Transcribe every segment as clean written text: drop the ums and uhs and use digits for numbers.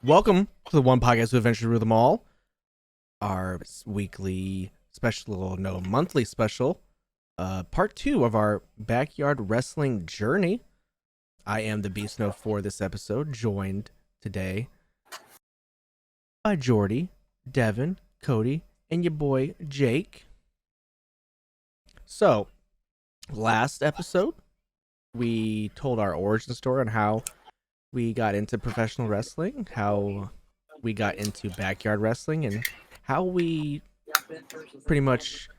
Welcome to the one podcast who adventure through them all. Our weekly special, no, monthly special, part 2 of our backyard wrestling journey. I am the Beast Note for this episode, joined today by Jordy, Devin, Cody, and your boy Jake. So, last episode, we told our origin story on how we got into professional wrestling, how we got into backyard wrestling, and how we pretty much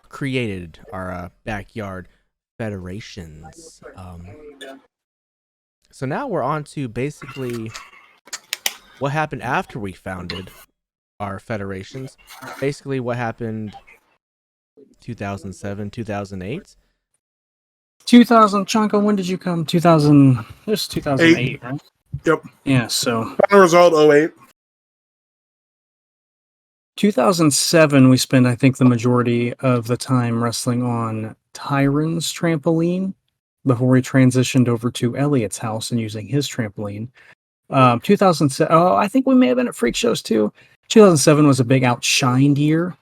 created our backyard federations. So now we're on to basically what happened after we founded our federations. Basically what happened 2007, 2008. 2000, Chanko, when did you come? 2000, it was 2008, right? Yep. Yeah, so. Final result, 08. 2007, we spent, I think, the majority of the time wrestling on Tyron's trampoline before we transitioned over to Elliot's house and using his trampoline. 2007, I think we may have been at freak shows too. 2007 was a big outshined year.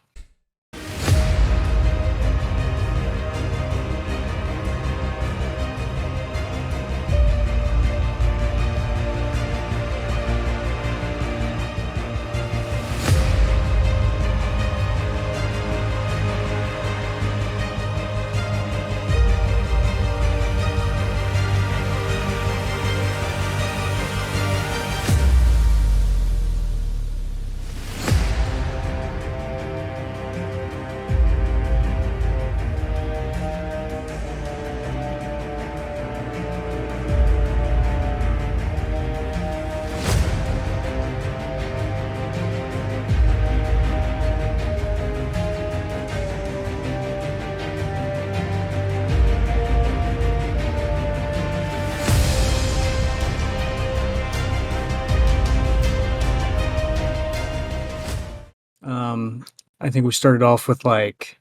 I think we started off with like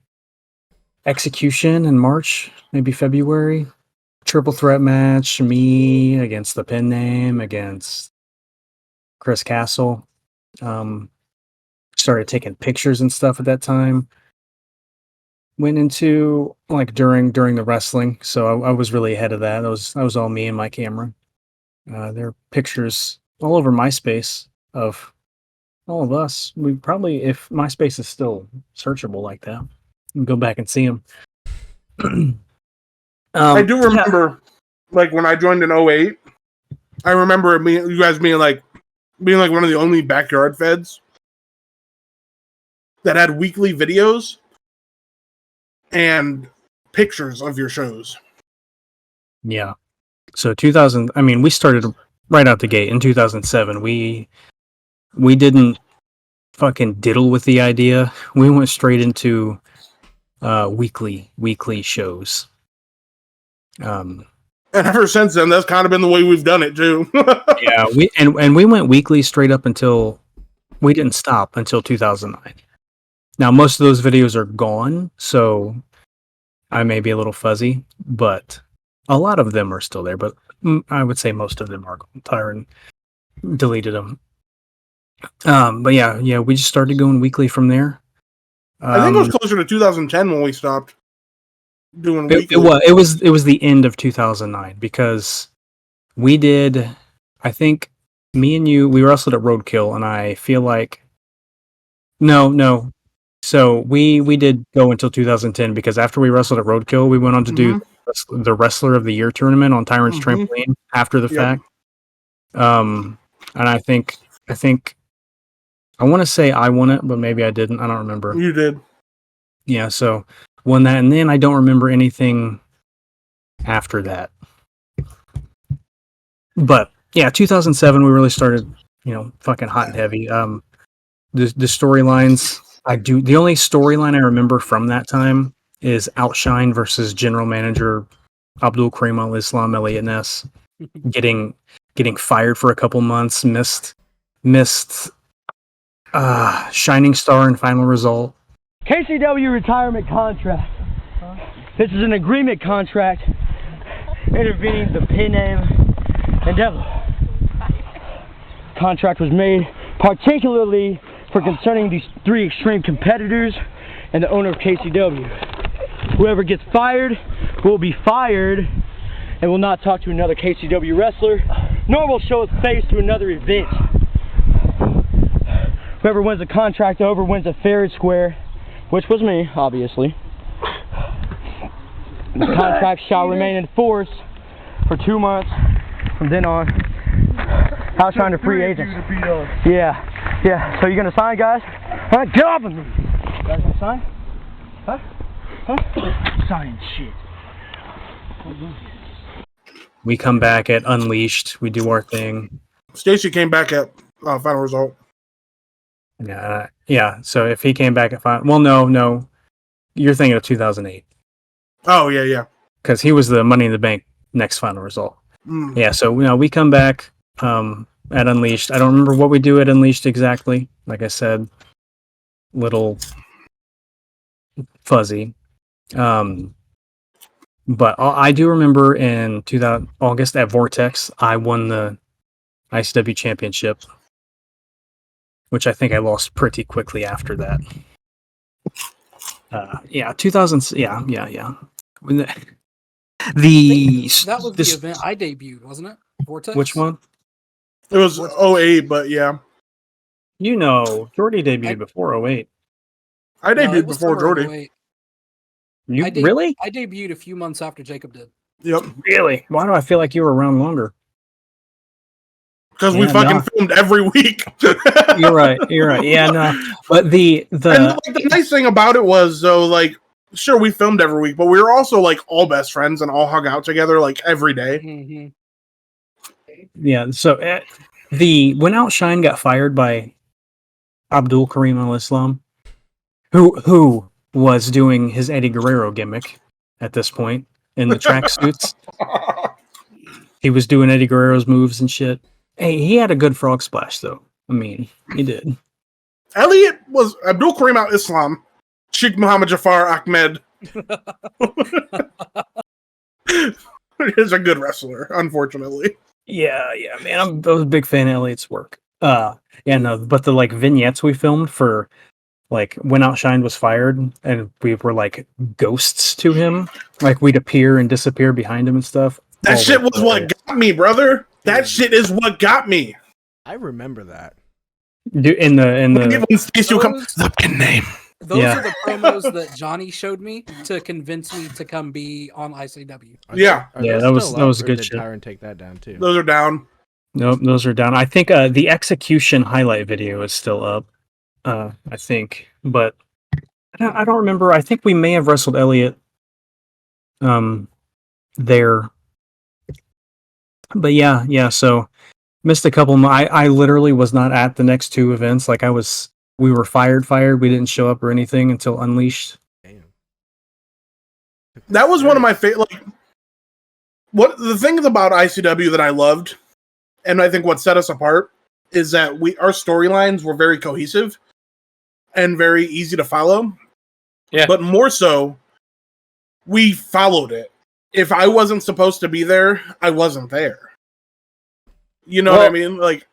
Execution in March, maybe February. Triple threat match, me against the pen name, against Chris Castle. Started taking pictures and stuff at that time. Went into like during the wrestling, so I was really ahead of that. That was all me and my camera. There are pictures all over MySpace of all of us. We probably, if MySpace is still searchable like that, you can go back and see them. I do remember, like, when I joined in 08, I remember you guys being like one of the only backyard feds that had weekly videos and pictures of your shows. Yeah. So 2000, I mean, we started right out the gate in 2007. We didn't fucking diddle with the idea. We went straight into weekly shows. And ever since then, that's kind of been the way we've done it too. Yeah, we went weekly straight up until we didn't stop until 2009. Now most of those videos are gone, so I may be a little fuzzy, but a lot of them are still there. But I would say most of them are gone. Tyron deleted them. But yeah, we just started going weekly from there. I think it was closer to 2010 when we stopped doing weekly. It was the end of 2009 because we did, I think me and you, we wrestled at Roadkill, and I feel like no. So we did go until 2010 because after we wrestled at Roadkill, we went on to do the Wrestler of the Year tournament on Tyron's trampoline after the fact. And I think I want to say I won it, but maybe I didn't. I don't remember. You did. Yeah, so won that, and then I don't remember anything after that. But yeah, 2007 we really started, fucking hot and heavy. The storylines the only storyline I remember from that time is Outshine versus General Manager Abdul Karim Al Islam Elliot Ness getting fired for a couple months, missed Shining Star and Final Result. KCW retirement contract. This is an agreement contract intervening the pin name and devil. contract was made, particularly for concerning these 3 extreme competitors and the owner of KCW. Whoever gets fired will be fired and will not talk to another KCW wrestler, nor will show his face to another event. Whoever wins the contract over wins a fair and square, which was me, obviously. The contract shall remain in force for 2 months from then on. I was trying to free agents. Yeah. So you're gonna sign, guys? All right, get off of me. You guys gonna sign? Huh? Sign shit. We come back at Unleashed. We do our thing. Stacy came back at final result. Yeah. So if he came back at final, well, no, you're thinking of 2008 Oh yeah. because he was the Money in the Bank next final result. Mm. Yeah. So we come back at Unleashed. I don't remember what we do at Unleashed exactly. Like I said, little fuzzy. But I do remember in August at Vortex, I won the ICW championship, which I think I lost pretty quickly after that. 2000s. Yeah. When That was the event I debuted, wasn't it? Vortex. Which one? It was 08, but yeah. Jordy debuted before 08. I No, debuted it was before summer of Jordy. 08. Really? I debuted a few months after Jacob did. Yep. Really? Why do I feel like you were around longer? Because we Yeah, fucking no. filmed every week. You're right. Yeah, no. But the And the nice thing about it was, though, like, sure, we filmed every week, but we were also like all best friends and all hung out together like every day. Mm-hmm. yeah. So when Outshine got fired by Abdul Karim Al Islam, who was doing his Eddie Guerrero gimmick at this point in the tracksuits. He was doing Eddie Guerrero's moves and shit. Hey, he had a good frog splash though. I mean, he did. Elliot was Abdul Karim Al Islam, Sheikh Muhammad Jafar Ahmed. He's a good wrestler, unfortunately. Yeah, man. I was a big fan of Elliot's work. But the like vignettes we filmed for like when Outshine was fired and we were like ghosts to him, like we'd appear and disappear behind him and stuff. That shit was what got me, brother. That shit is what got me. I remember that. In the When Stacey would come, the pin name. Those Yeah. are the promos that Johnny showed me to convince me to come be on ICW. Yeah. Are Yeah, those that was- still that up, was or good did shit. Tyron take that down too. Those are down. Nope, those are down. I think the execution highlight video is still up. I think, but I don't remember. I think we may have wrestled Elliot there. But yeah. So missed a couple. I literally was not at the next 2 events. Like we were fired. We didn't show up or anything until Unleashed. Damn. That was one of my favorite. Like, what the things about ICW that I loved, and I think what set us apart is that our storylines were very cohesive and very easy to follow. Yeah. But more so, we followed it. If I wasn't supposed to be there, I wasn't there. You know what I mean? Like,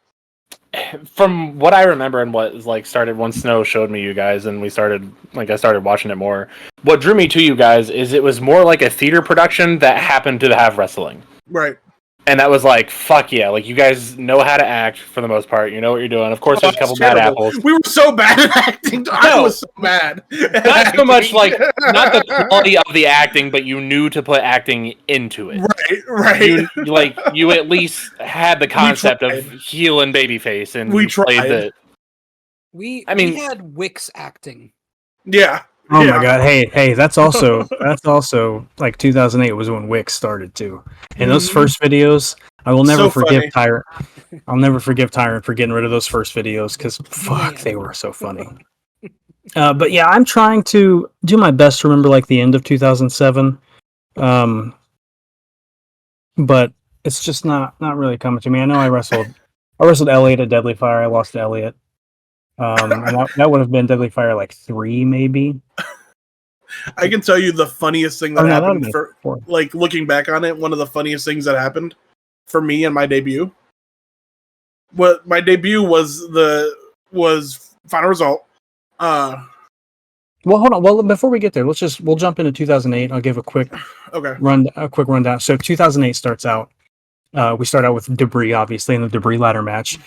From what I remember and what like started when Snow showed me you guys and I started watching it more. What drew me to you guys is it was more like a theater production that happened to have wrestling. right. And that was like, fuck yeah. Like, you guys know how to act for the most part. You know what you're doing. Of course, there's a couple bad apples. We were so bad at acting. I was so bad. Not so much like, not the quality of the acting, but you knew to put acting into it. Right. You at least had the concept of heel and babyface, and We you played tried. the. We mean- we had Wix acting. Yeah. Oh Yeah. my god! Hey, that's also like 2008 was when Wix started too. And those first videos, I will never So forgive funny. Tyrant. I'll never forgive Tyrant for getting rid of those first videos because fuck, Man. they were so funny. But yeah, I'm trying to do my best to remember like the end of 2007. But it's just not really coming to me. I know I wrestled Elliot at Deadly Fire. I lost to Elliot. And that would have been Deadly Fire like 3 maybe. I can tell you the funniest thing that Oh, no, that happened would've for, been 4. like, looking back on it, one of the funniest things that happened for me and my debut what my debut was Final Result. Well, hold on. Well, before we get there, we'll jump into 2008. I'll give a quick Okay. rundown. So 2008 starts out. We start out with Debris, obviously, in the Debris ladder match.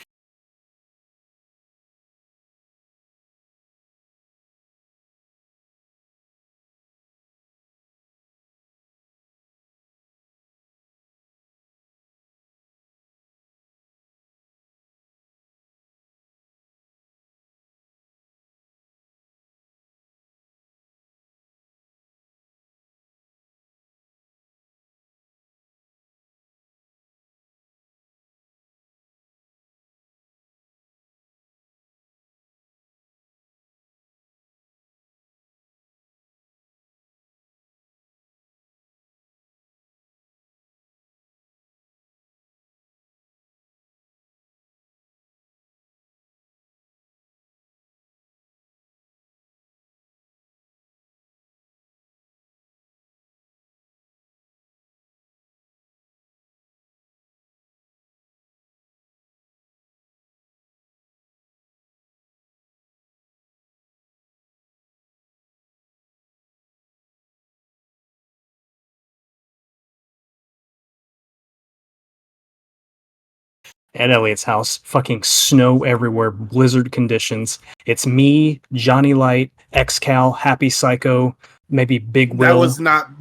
At Elliot's house, fucking snow everywhere, blizzard conditions. It's me, Johnny Light, XCal, Happy Psycho, maybe Big Will. That was not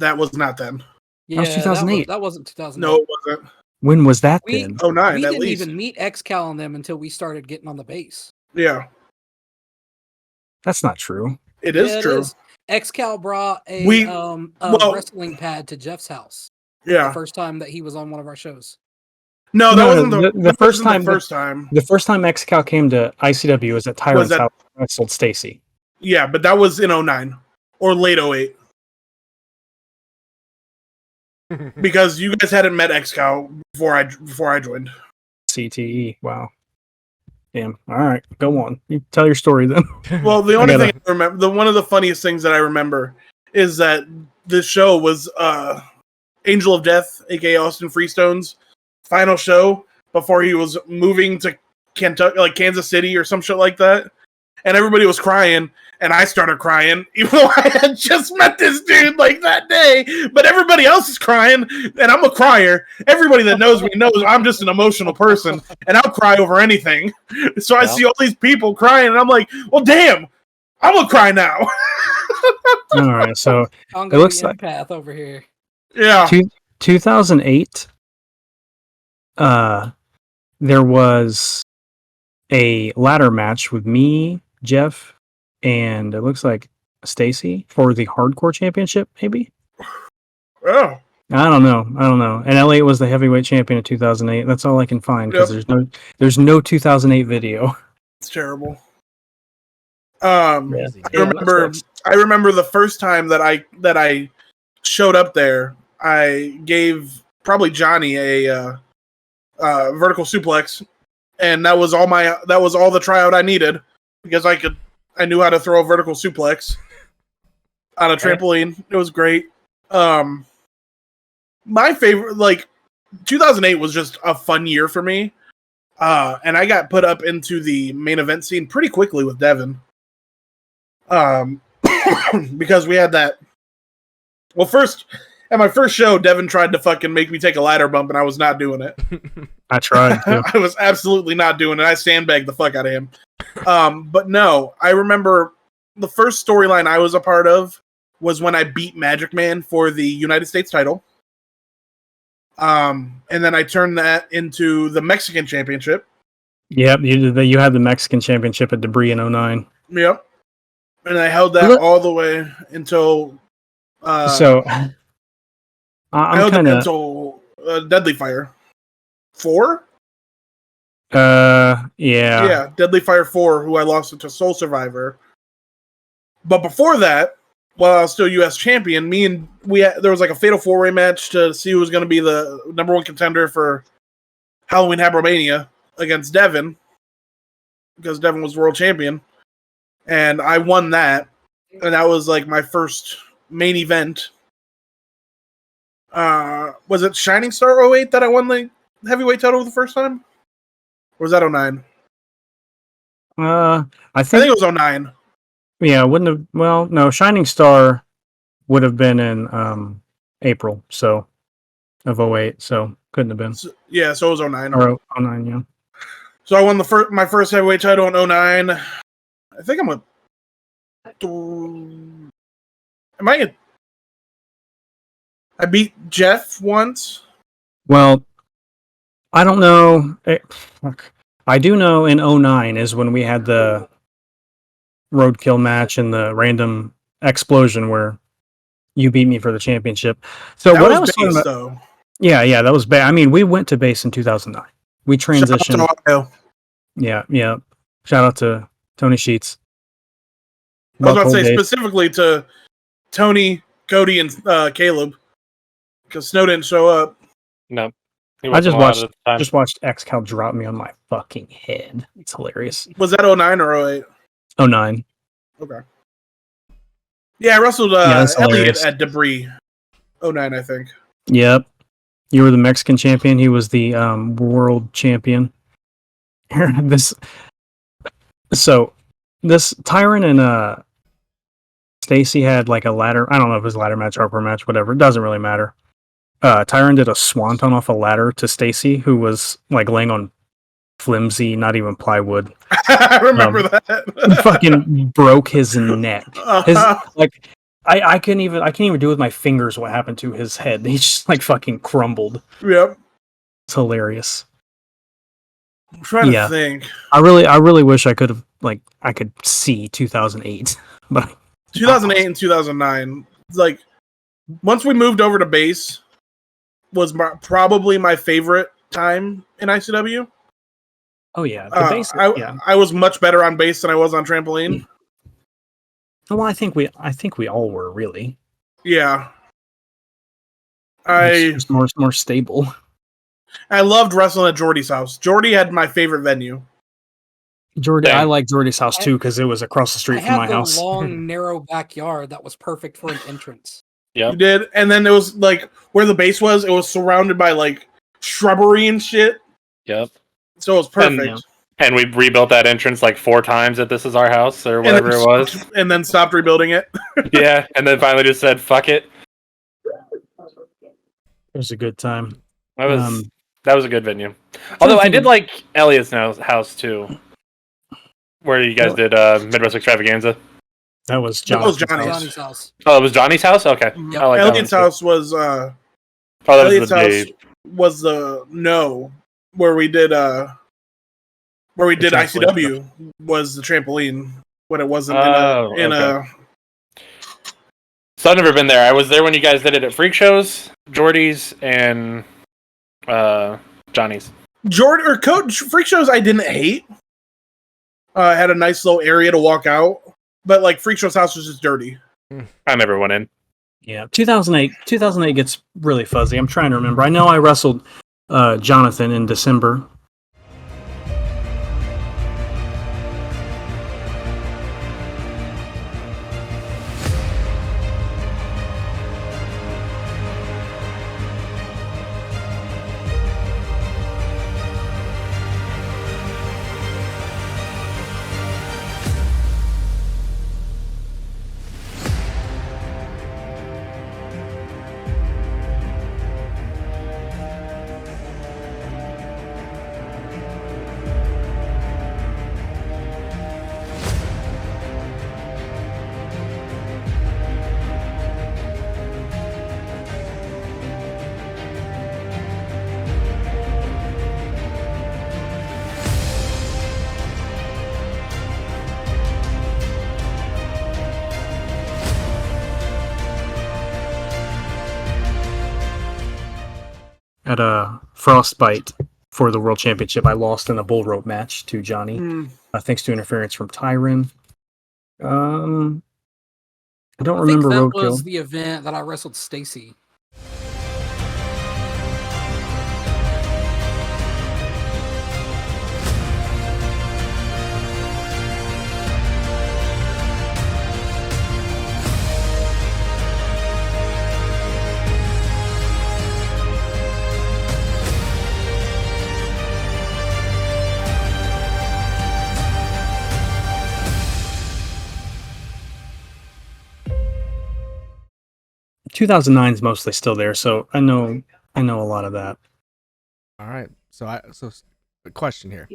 then. Yeah, was 2008. That wasn't 2008. No, it wasn't. When was that We- then? 09 we at didn't least. even meet XCal on them until we started getting on the base. Yeah, That's not true. it is Yeah, true. XCal brought a well- wrestling pad to Jeff's house Yeah. the first time that he was on one of our shows. No, that No, wasn't the that first wasn't time- The first time. The first time XCal came to ICW was at Tyrant's that- house. I sold Stacy. Yeah, but that was in 09 or late 08. Because you guys hadn't met XCal before I joined. CTE. Wow. Damn. All right. Go on. You tell your story then. Well, the only gotta- thing I remember, one of the funniest things that I remember is that this show was Angel of Death, aka Austin Freestone's final show before he was moving to Kentucky, like Kansas City or some shit like that. And everybody was crying, and I started crying, even though I had just met this dude like that day. But everybody else is crying, and I'm a crier. Everybody that knows me knows I'm just an emotional person, and I'll cry over anything. So I see all these people crying, and I'm like, well, damn, I'm gonna cry now. All right. So I'm It looks the like- empath over here. Yeah. 2008, there was a ladder match with me, Jeff, and it looks like Stacy for the hardcore championship, maybe? Oh. I don't know. And Elliot was the heavyweight champion in 2008. That's all I can find because there's no 2008 video. It's terrible. Crazy. I remember the first time that I showed up there. I gave probably Johnny a vertical suplex, and that was all the tryout I needed because I knew how to throw a vertical suplex on a trampoline. It was great. My favorite, 2008 was just a fun year for me. And I got put up into the main event scene pretty quickly with Devin. Because we had that. Well, first, at my first show, Devin tried to fucking make me take a ladder bump, and I was not doing it. I tried to. I was absolutely not doing it. I sandbagged the fuck out of him. But no, I remember the first storyline I was a part of was when I beat Magic Man for the United States title. And then I turned that into the Mexican Championship. Yep, you had the Mexican Championship at Debris in 09. Yep. And I held that all the way until... So, I I'm held kind it of... until Deadly Fire 4? Yeah. Yeah, Deadly Fire 4, who I lost to Soul Survivor. But before that, while I was still U.S. champion, there was like a fatal 4-way match to see who was going to be the number one contender for Halloween Habromania against Devin, because Devin was world champion, and I won that, and that was like my first main event. Was it Shining Star 08 that I won the heavyweight title the first time? Or was that 09? I I think think it was 09. yeah, wouldn't have. Well, no, Shining Star would have been in April, so of 08, so couldn't have been. So it was 09. Or 09, yeah. So I won my first heavyweight title in 09. I think I'm a. I beat Jeff once. Well, I don't know. I do know in 09 is when we had the roadkill match and the random explosion where you beat me for the championship. So That what was I was talking base, about, though. yeah, that was bad. I mean, we went to base in 2009. We transitioned. Shout out to Ohio. Yeah. Shout out to Tony Sheets. I was about to say Base. specifically to Tony, Cody, and Caleb, because Snow didn't show up. No. I just watched X-Cal drop me on my fucking head. It's hilarious. Was that 09 or 08? 09. Okay. Yeah, I wrestled that's Elliot hilarious. at Debris. 09, I think. Yep. You were the Mexican champion. He was the world champion. This Tyron and Stacy had like a ladder. I don't know if it was a ladder match, upper match, whatever. It doesn't really matter. Tyron did a swanton off a ladder to Stacy, who was like laying on flimsy, not even plywood. I remember that. Fucking broke his neck. His like I can't even do with my fingers what happened to his head. He just like fucking crumbled. Yep. It's hilarious. I'm trying to think. I really wish I could have I could see 2008, but 2008 and 2009. Like once we moved over to base was probably my favorite time in ICW. Oh yeah, the base. I was much better on base than I was on trampoline. Well, I think we all were really. Yeah. It's just more stable. I loved wrestling at Jordy's house. Jordy had my favorite venue. I like Jordy's house too because it was across the street from my house. I had a long, narrow backyard that was perfect for an entrance. Yeah, you did, and then it was like where the base was. It was surrounded by like shrubbery and shit. Yep. So it was perfect. And we rebuilt that entrance like 4 times at This Is Our House or whatever it was. And then stopped rebuilding it. Yeah, and then finally just said, fuck it. It was a good time. That was a good venue. Although I did like Elliot's house too. Where you guys did Midwest Extravaganza. That was Johnny's house. Oh, it was Johnny's house? Okay. Yep. I like Elliot's house was Elliot's house was the where we did ICW was the trampoline when it wasn't in a So I've never been there. I was there when you guys did it at Freak Shows, Jordy's, and Johnny's. Freak Shows I didn't hate. Had a nice little area to walk out, but like Freak Show's house was just dirty. I never went in. Yeah, 2008 gets really fuzzy. I'm trying to remember. I know I wrestled Jonathan in December. At a Frostbite for the World Championship, I lost in a bull rope match to Johnny, thanks to interference from Tyron. I don't remember that Roadkill. was the event that I wrestled Stacy. 2009 is mostly still there, so I know a lot of that. All right. So a question here.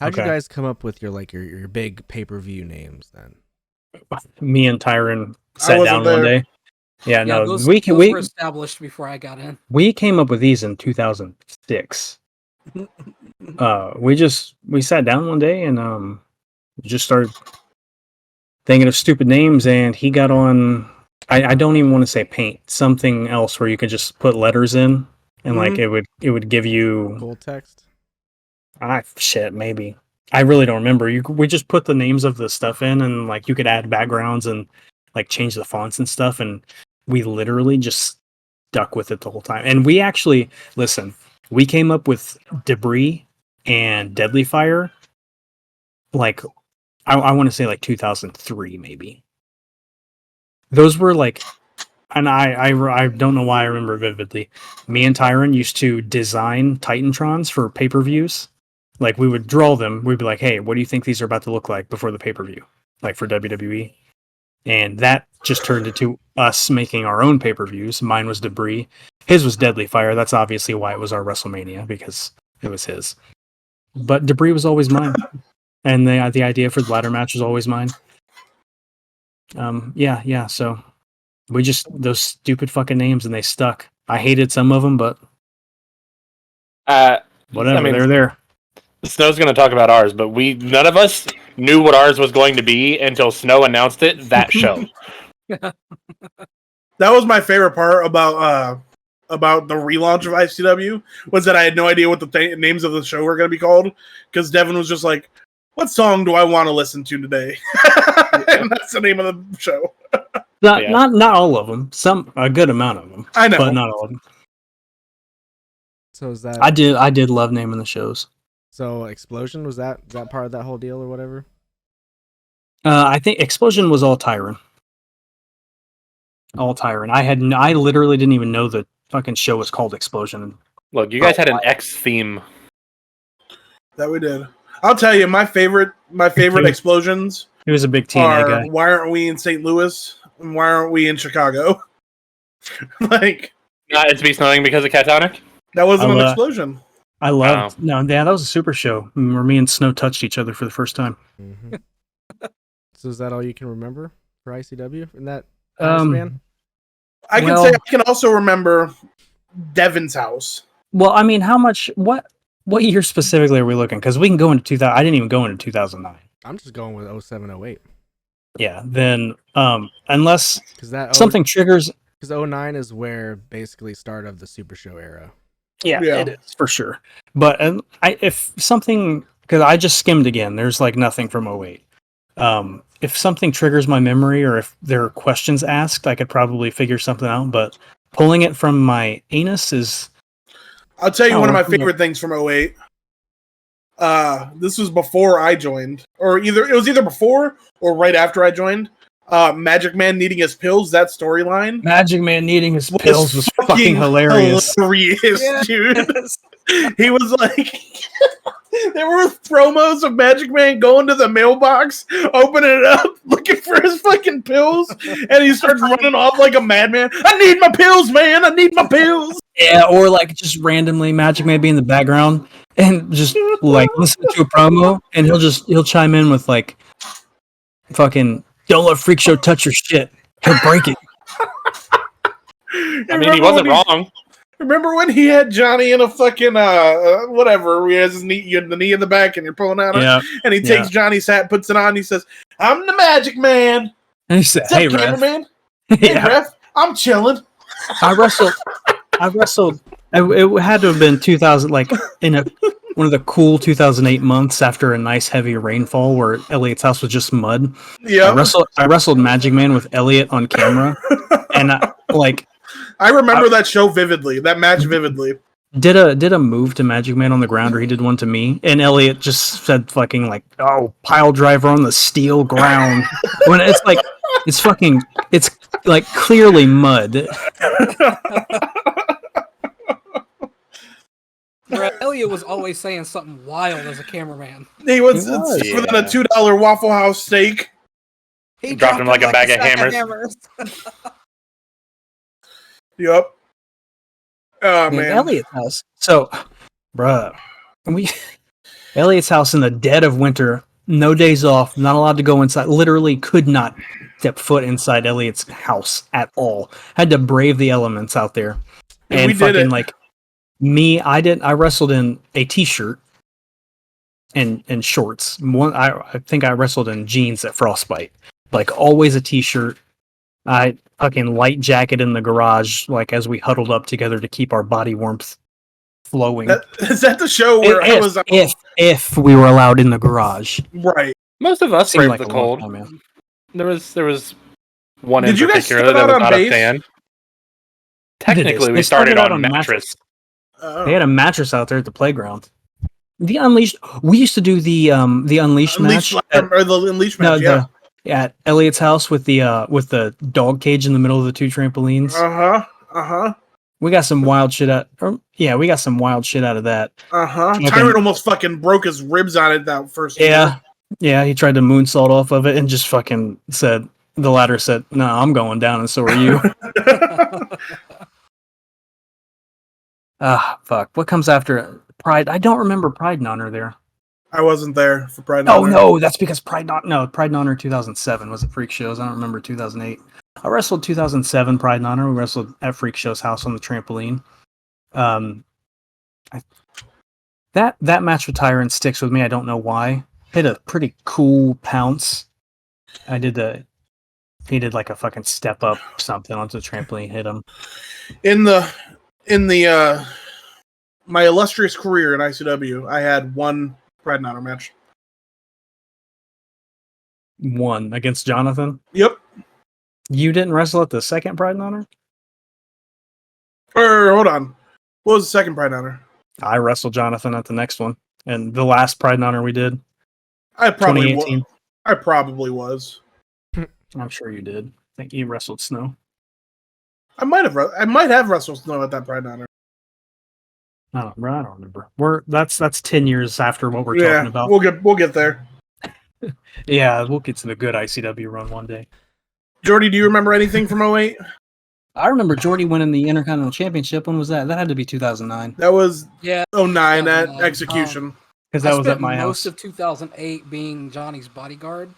How'd you Okay. guys come up with your big pay-per-view names then? Me and Tyron I sat wasn't down one there. day. Yeah, Yeah, no, those we were established before I got in. we came up with these in 2006. We sat down one day and just started thinking of stupid names, and he got on. I don't even want to say Paint, something else where you could just put letters in and like it would give you Gold text? shit maybe. I really don't remember. We just put the names of the stuff in, and like you could add backgrounds and like change the fonts and stuff, and we literally just stuck with it the whole time. And we actually we came up with Debris and Deadly Fire like I want to say like 2003 maybe. Those were like, and I don't know why I remember vividly. Me and Tyron used to design Titantrons for pay-per-views. Like we would draw them. We'd be like, "Hey, what do you think these are about to look like before the pay-per-view?" Like for WWE. And that just turned into us making our own pay-per-views. Mine was Debris. His was Deadly Fire. That's obviously why it was our WrestleMania, because it was his. But Debris was always mine. And the idea for the ladder match was always mine. Yeah. So we just, those stupid fucking names, and they stuck. I hated some of them, but whatever. I mean, they're there. Snow's going to talk about ours, but none of us knew what ours was going to be until Snow announced it that show. That was my favorite part about the relaunch of ICW, was that I had no idea what the names of the show were going to be called, because Devin was just like, "What song do I want to listen to today?" And that's the name of the show. Not all of them. A good amount of them. I know, but not all of them. So is that I did love naming the shows. So Explosion, was that part of that whole deal or whatever? I think Explosion was all Tyron. All Tyron. I literally didn't even know the fucking show was called Explosion. Look, you guys had an X theme. that we did. I'll tell you, my favorite explosions He was a big TNA are guy. "Why aren't we in St. Louis?" and "Why aren't we in Chicago?" Like, Not It's Be Snowing because of Catonic? that wasn't an explosion. I loved. No, yeah, that was a super show where me and Snow touched each other for the first time. Mm-hmm. So is that all you can remember for ICW in that Man? I can say I can also remember Devin's house. Well, I mean, what year specifically are we looking? Because we can go into 2000. I didn't even go into 2009. I'm just going with 0708. Yeah, then unless Because that something triggers. Because 09 is where basically start of the Super Show era. Yeah, it is for sure. But if something, because I just skimmed again, there's like nothing from 08. If something triggers my memory, or if there are questions asked, I could probably figure something out. But pulling it from my anus is. I'll tell you one of my favorite things from 08. This was before I joined, or it was either before or right after I joined. Magic Man needing his pills, that storyline. Magic Man needing his pills was fucking hilarious. Hilarious, dude. He was like, there were promos of Magic Man going to the mailbox, opening it up, looking for his fucking pills, and he starts running off like a madman. "I need my pills, man. I need my pills." Yeah, or like just randomly Magic Man be in the background and just like listen to a promo, and he'll chime in with like, "Fucking don't let Freak Show touch your shit. He'll break it." I mean, he wasn't wrong. Remember when he had Johnny in a fucking whatever? He has his knee, the knee in the back, and you're pulling out Yeah, and he takes Johnny's hat, puts it on, and he says, "I'm the Magic Man." and he said, What's up, "Hey, ref." cameraman? Hey, ref, I'm chilling. I wrestled. It had to have been 2000, like in one of the cool 2008 months after a nice heavy rainfall where Elliot's house was just mud. Yeah, I wrestled Magic Man with Elliot on camera, and I remember that show vividly, that match vividly. Did a move to Magic Man on the ground, or he did one to me, and Elliot just said fucking like, "Oh, pile driver on the steel ground," when it's like it's like clearly mud. Bro, Elliot was always saying something wild as a cameraman. He was for a $2 Waffle House steak. He dropped him like a bag of hammers. Yep. Oh, Man, man. Elliot's house. So, bruh, we Elliot's house in the dead of winter, no days off, not allowed to go inside. Literally could not step foot inside Elliot's house at all. Had to brave the elements out there. And And we did fucking it. like me, I wrestled in a t-shirt and shorts. I think I wrestled in jeans at Frostbite. Like always a t-shirt. I fucking light jacket in the garage, like as we huddled up together to keep our body warmth flowing. Is that the show where I was? If we were allowed in the garage. Right. Most of us Seemed braved like the a long cold. time, man. There was one Did in you guys particular start that out was on not base? a fan. They Technically, we started started out on on mattress. They had a mattress out there at the playground. The Unleashed. We used to do the Unleashed match. Or the Unleashed match. Yeah. At Elliot's house with the dog cage in the middle of the 2 trampolines. We got some wild shit out. We got some wild shit out of that. Tyrant almost fucking broke his ribs on it that first. Yeah. Yeah, he tried to moonsault off of it and just fucking said, the ladder said, "No, I'm going down and so are you." Fuck. What comes after Pride? I don't remember Pride and Honor there. I wasn't there for Pride and Oh, Honor. no, that's because Pride and Honor 2007 was at Freak Shows. I don't remember 2008. I wrestled 2007 Pride and Honor. We wrestled at Freak Show's house on the trampoline. That match with Tyrant sticks with me. I don't know why. Hit a pretty cool pounce. He did like a fucking step up something onto the trampoline, hit him. In the my illustrious career in ICW, I had one Pride and Honor match. One against Jonathan. Yep. You didn't wrestle at the second Pride and Honor? Hold on. What was the second Pride and Honor? I wrestled Jonathan at the next one, and the last Pride and Honor we did. I probably 2018. was. I probably was. I'm sure you did. I think you wrestled Snow. I might have wrestled Snow at that Pride and Honor. I don't remember. That's 10 years after what we're talking about. We'll get there. Yeah, we'll get to the good ICW run one day. Jordy, do you remember anything from 08? I remember Jordy winning the Intercontinental Championship. When was that? That had to be 2009. That was 09 at 2009. Execution. Because that I was spent at my most house. of 2008 being Johnny's bodyguard.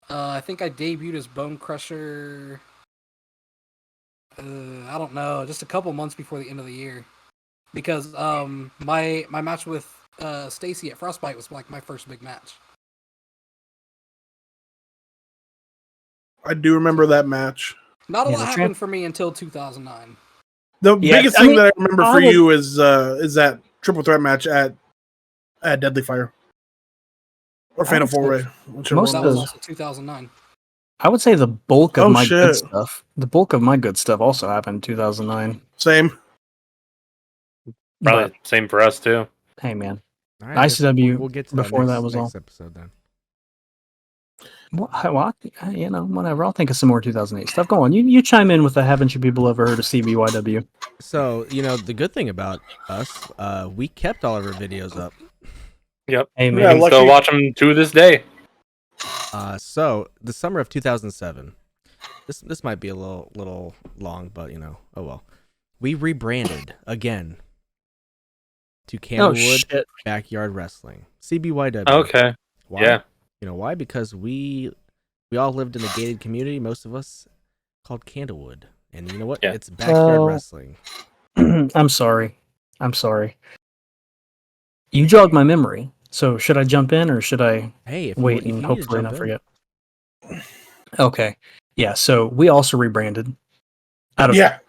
I think I debuted as Bone Crusher. I don't know, just a couple months before the end of the year, because my match with Stacy at Frostbite was like my first big match. I do remember that match. Not a Yeah, lot the happened for me until 2009. The Yeah, biggest I thing mean, that I remember for I would- you is that triple threat match at Deadly Fire or I Fatal would say Four Way. Whichever most one That it was was. also 2009. I would say the bulk of Oh, my good shit. stuff. The bulk of my good stuff also happened in 2009. Same. Probably same for us too. But, hey man, All right, I guess ICW we'll get to before that that was next all. episode then. Well, whatever. I'll think of some more 2008 stuff. Go on. You chime in with the haven't you people ever heard of CBYW? So, the good thing about us, we kept all of our videos up. Yep. Hey Yeah, man, You can still lucky- watch them to this day. So the summer of 2007, this might be a little long, but oh well. We rebranded again to Candlewood shit. Backyard Wrestling, CBYW. Okay. Why? Yeah. You know why? Because we all lived in a gated community, most of us, called Candlewood, and you know what? Yeah. It's backyard Oh. wrestling. I'm sorry. You jogged my memory. So should I jump in or should I Hey, if wait you and need to hopefully jump not in. forget? Okay. Yeah, so we also rebranded out of Yeah.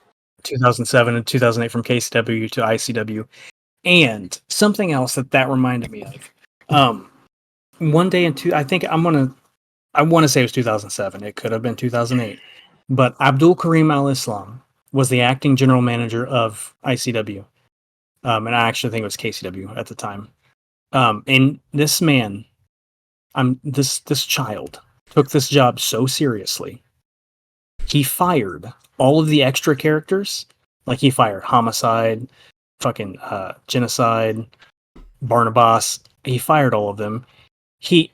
2007 and 2008 from KCW to ICW. And something else that reminded me of. One day I want to say it was 2007. It could have been 2008. But Abdul Karim Al Islam was the acting general manager of ICW. And I actually think it was KCW at the time. And this man, this child took this job so seriously. He fired all of the extra characters. Like he fired Homicide, fucking Genocide, Barnabas. He fired all of them. He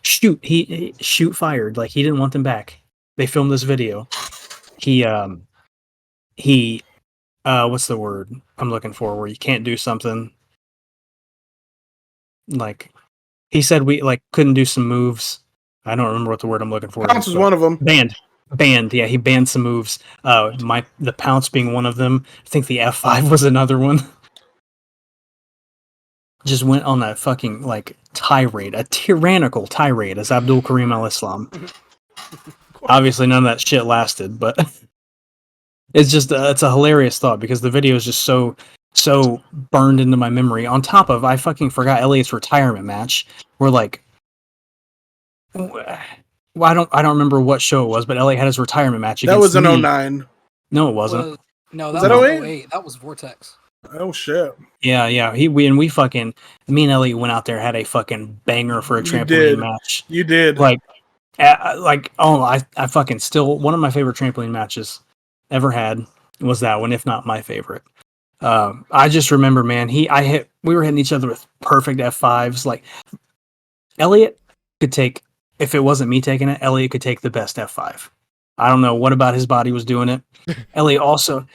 shoot fired. Like he didn't want them back. They filmed this video. He he what's the word I'm looking for where you can't do something like he said we like couldn't do some moves. I don't remember what the word I'm looking for Pounce is one of them. Banned. Yeah, he banned some moves. The pounce being one of them. I think the F5 was another one. Just went on a fucking like tirade, a tyrannical tirade as Abdul Karim Al Islam. Obviously, none of that shit lasted, but it's just it's a hilarious thought because the video is just so burned into my memory. On top of, I fucking forgot Elliot's retirement match. Where like, well, I don't remember what show it was, but Elliot had his retirement match. That was against an me. 09. No, it wasn't. No, Was that that was 08? 08. That was Vortex. Oh shit! Yeah. We fucking me and Elliot went out there, had a fucking banger for a You trampoline did. match. You did. I fucking still one of my favorite trampoline matches ever had was that one, if not my favorite. I just remember, man, we were hitting each other with perfect F5s. Like Elliot could take, if it wasn't me taking it, Elliot could take the best F5. I don't know what about his body was doing it. Elliot also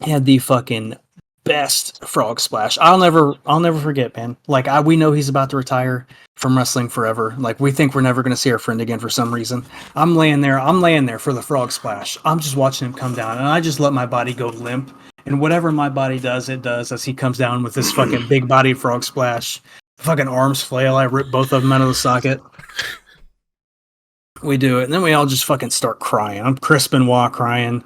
had the fucking best frog splash. I'll never forget, man. Like we know he's about to retire from wrestling forever. Like we think we're never going to see our friend again for some reason. I'm laying there for the frog splash. I'm just watching him come down and I just let my body go limp. And whatever my body does, it does as he comes down with this fucking big body frog splash. Fucking arms flail. I rip both of them out of the socket. We do it. And then we all just fucking start crying. I'm Chris Benoit crying.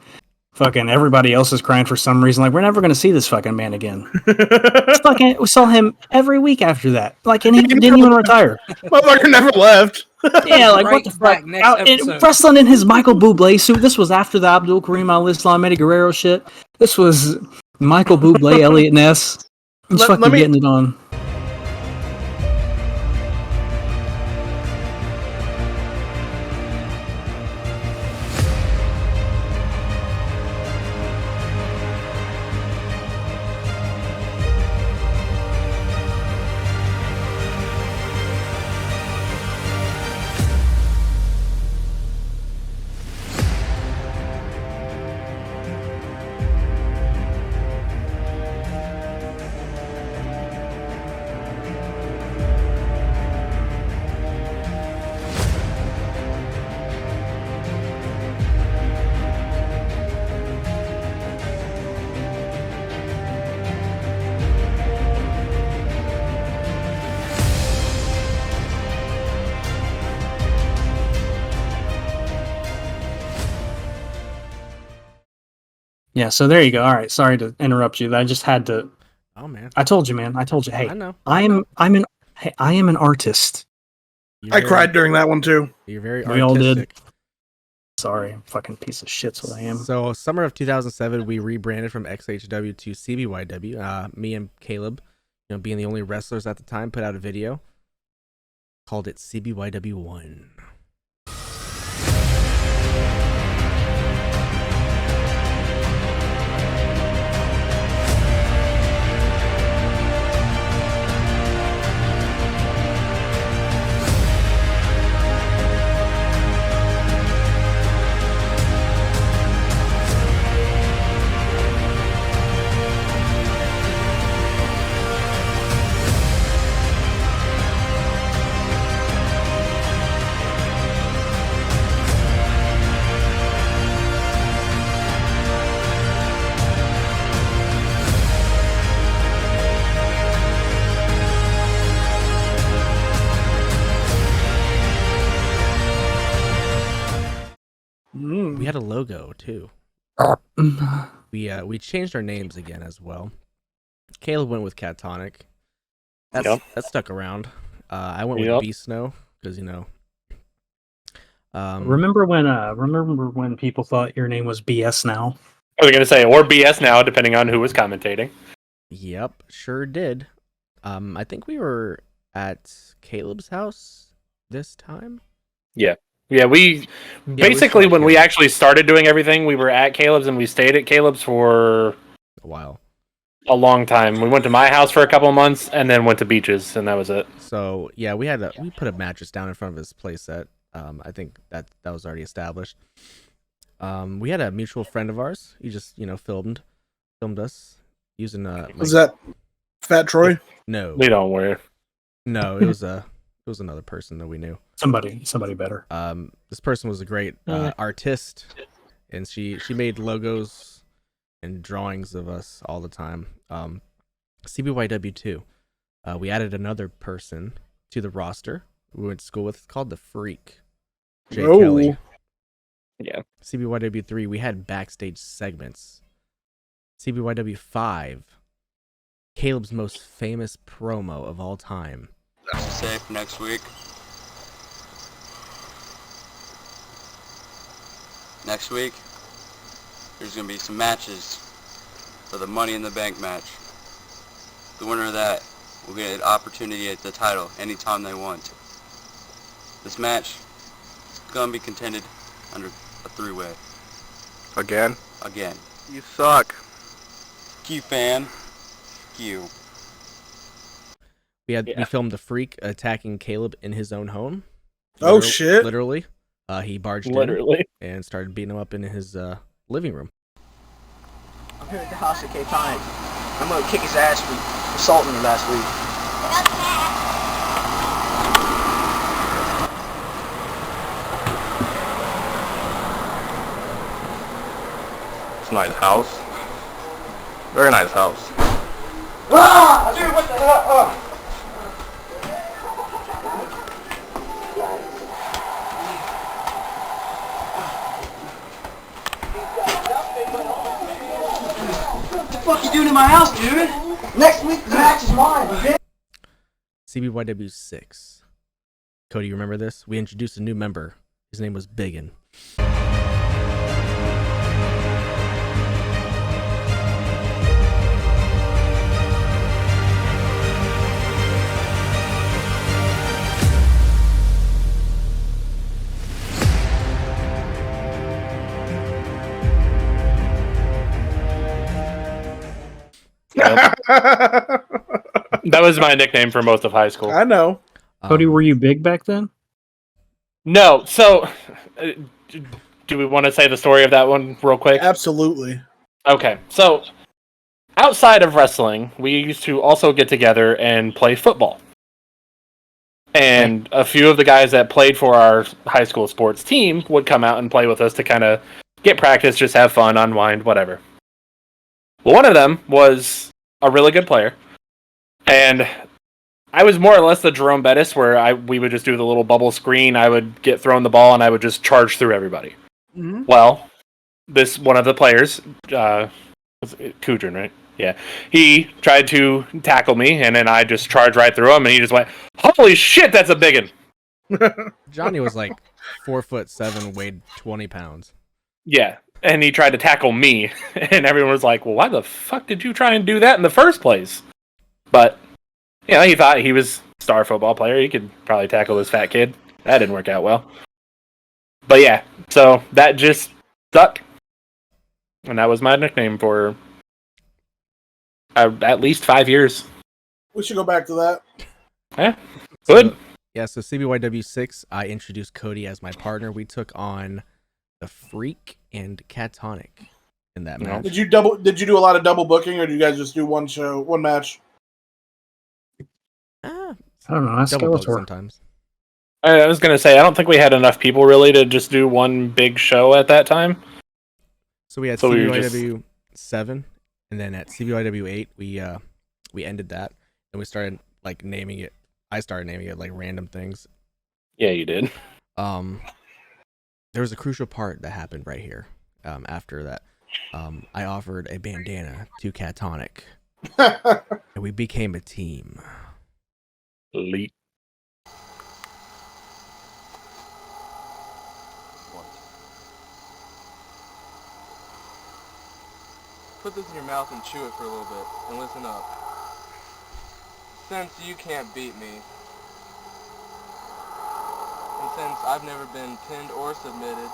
Fucking everybody else is crying for some reason. Like, we're never going to see this fucking man again. We saw him every week after that. Like, and he didn't even retire. Motherfucker never left. Yeah, like, Right what the fuck? back next episode. Wrestling in his Michael Bublé suit. This was after the Abdul Karim Al Islam, Eddie Guerrero shit. This was Michael Bublé, Elliot Ness. He's fucking getting it on. Yeah, so there you go. All right, sorry to interrupt you. I just had to. Oh man, I told you, man. I told you. Hey, I know. I am an artist. I cried during that one too. You're very We artistic. all did. Sorry, I'm a fucking piece of shit's what I am. So, summer of 2007, we rebranded from XHW to CBYW. Me and Caleb, being the only wrestlers at the time, put out a video, called it CBYW 1. We had a logo too. We changed our names again as well. Caleb went with Catonic. That stuck around. I went with Beast Snow because remember when people thought your name was BS now? I was gonna say, or BS now, depending on who was commentating. Yep, sure did. I think we were at Caleb's house this time. Yeah, we basically when we actually started doing everything, we were at Caleb's and we stayed at Caleb's for a while. A long time. We went to my house for a couple of months and then went to Beach's, and that was it. So yeah, we put a mattress down in front of his playset. I think that was already established. We had a mutual friend of ours. He just filmed us using Was that Fat Troy? no We don't worry. no it was another person that we knew. Somebody better. This person was a great artist, and she made logos and drawings of us all the time. CBYW 2. We added another person to the roster we went to school with. It's called the Freak. Jay Kelly. Yeah. CBYW 3, we had backstage segments. CBYW 5, Caleb's most famous promo of all time. Say for next week. Next week, there's going to be some matches for the Money in the Bank match. The winner of that will get an opportunity at the title anytime they want. This match is going to be contended under a three-way. Again? Again. You suck. F you, fan. F you. We filmed the Freak attacking Caleb in his own home. Oh, shit. Literally. He barged in and started beating him up in his living room. I'm here at the house of K-Tonic. I'm gonna kick his ass for assaulting me last week. It's a nice house. Very nice house. Ah! Dude, what the hell? What the fuck you doing in my house, dude? Next week the match is mine, okay? CBYW 6. Cody, you remember this? We introduced a new member. His name was Biggin. That was my nickname for most of high school. I know. Cody, were you big back then? No, so do we want to say the story of that one real quick? Absolutely. Okay, so outside of wrestling, we used to also get together and play football. And a few of the guys that played for our high school sports team would come out and play with us to kind of get practice, just have fun, unwind, whatever. Well, one of them was a really good player. And I was more or less the Jerome Bettis, where we would just do the little bubble screen. I would get thrown the ball, and I would just charge through everybody. Mm-hmm. Well, this one of the players, Kudrin, right? Yeah. He tried to tackle me, and then I just charged right through him, and he just went, "Holy shit, that's a biggin!" Johnny was like 4'7", weighed 20 pounds. Yeah. And he tried to tackle me, and everyone was like, "Well, why the fuck did you try and do that in the first place?" But, he thought he was a star football player. He could probably tackle this fat kid. That didn't work out well. But yeah, so that just stuck. And that was my nickname for at least 5 years. We should go back to that. Yeah, good. So CBYW 6, I introduced Cody as my partner. We took on the Freak and Catonic in that match. Did you do a lot of double booking, or did you guys just do one match? I don't know. That's Double book Skeletor. sometimes. I was going to say, I don't think we had enough people really to just do one big show at that time. So we had So we were CBYW 7, and then at CBYW 8, we ended that, and we started naming it. I started naming it random things. Yeah, you did. There was a crucial part that happened right here. After that, I offered a bandana to Catonic, and we became a team. Elite. Put this in your mouth and chew it for a little bit, and listen up. Since you can't beat me, and since I've never been pinned or submitted,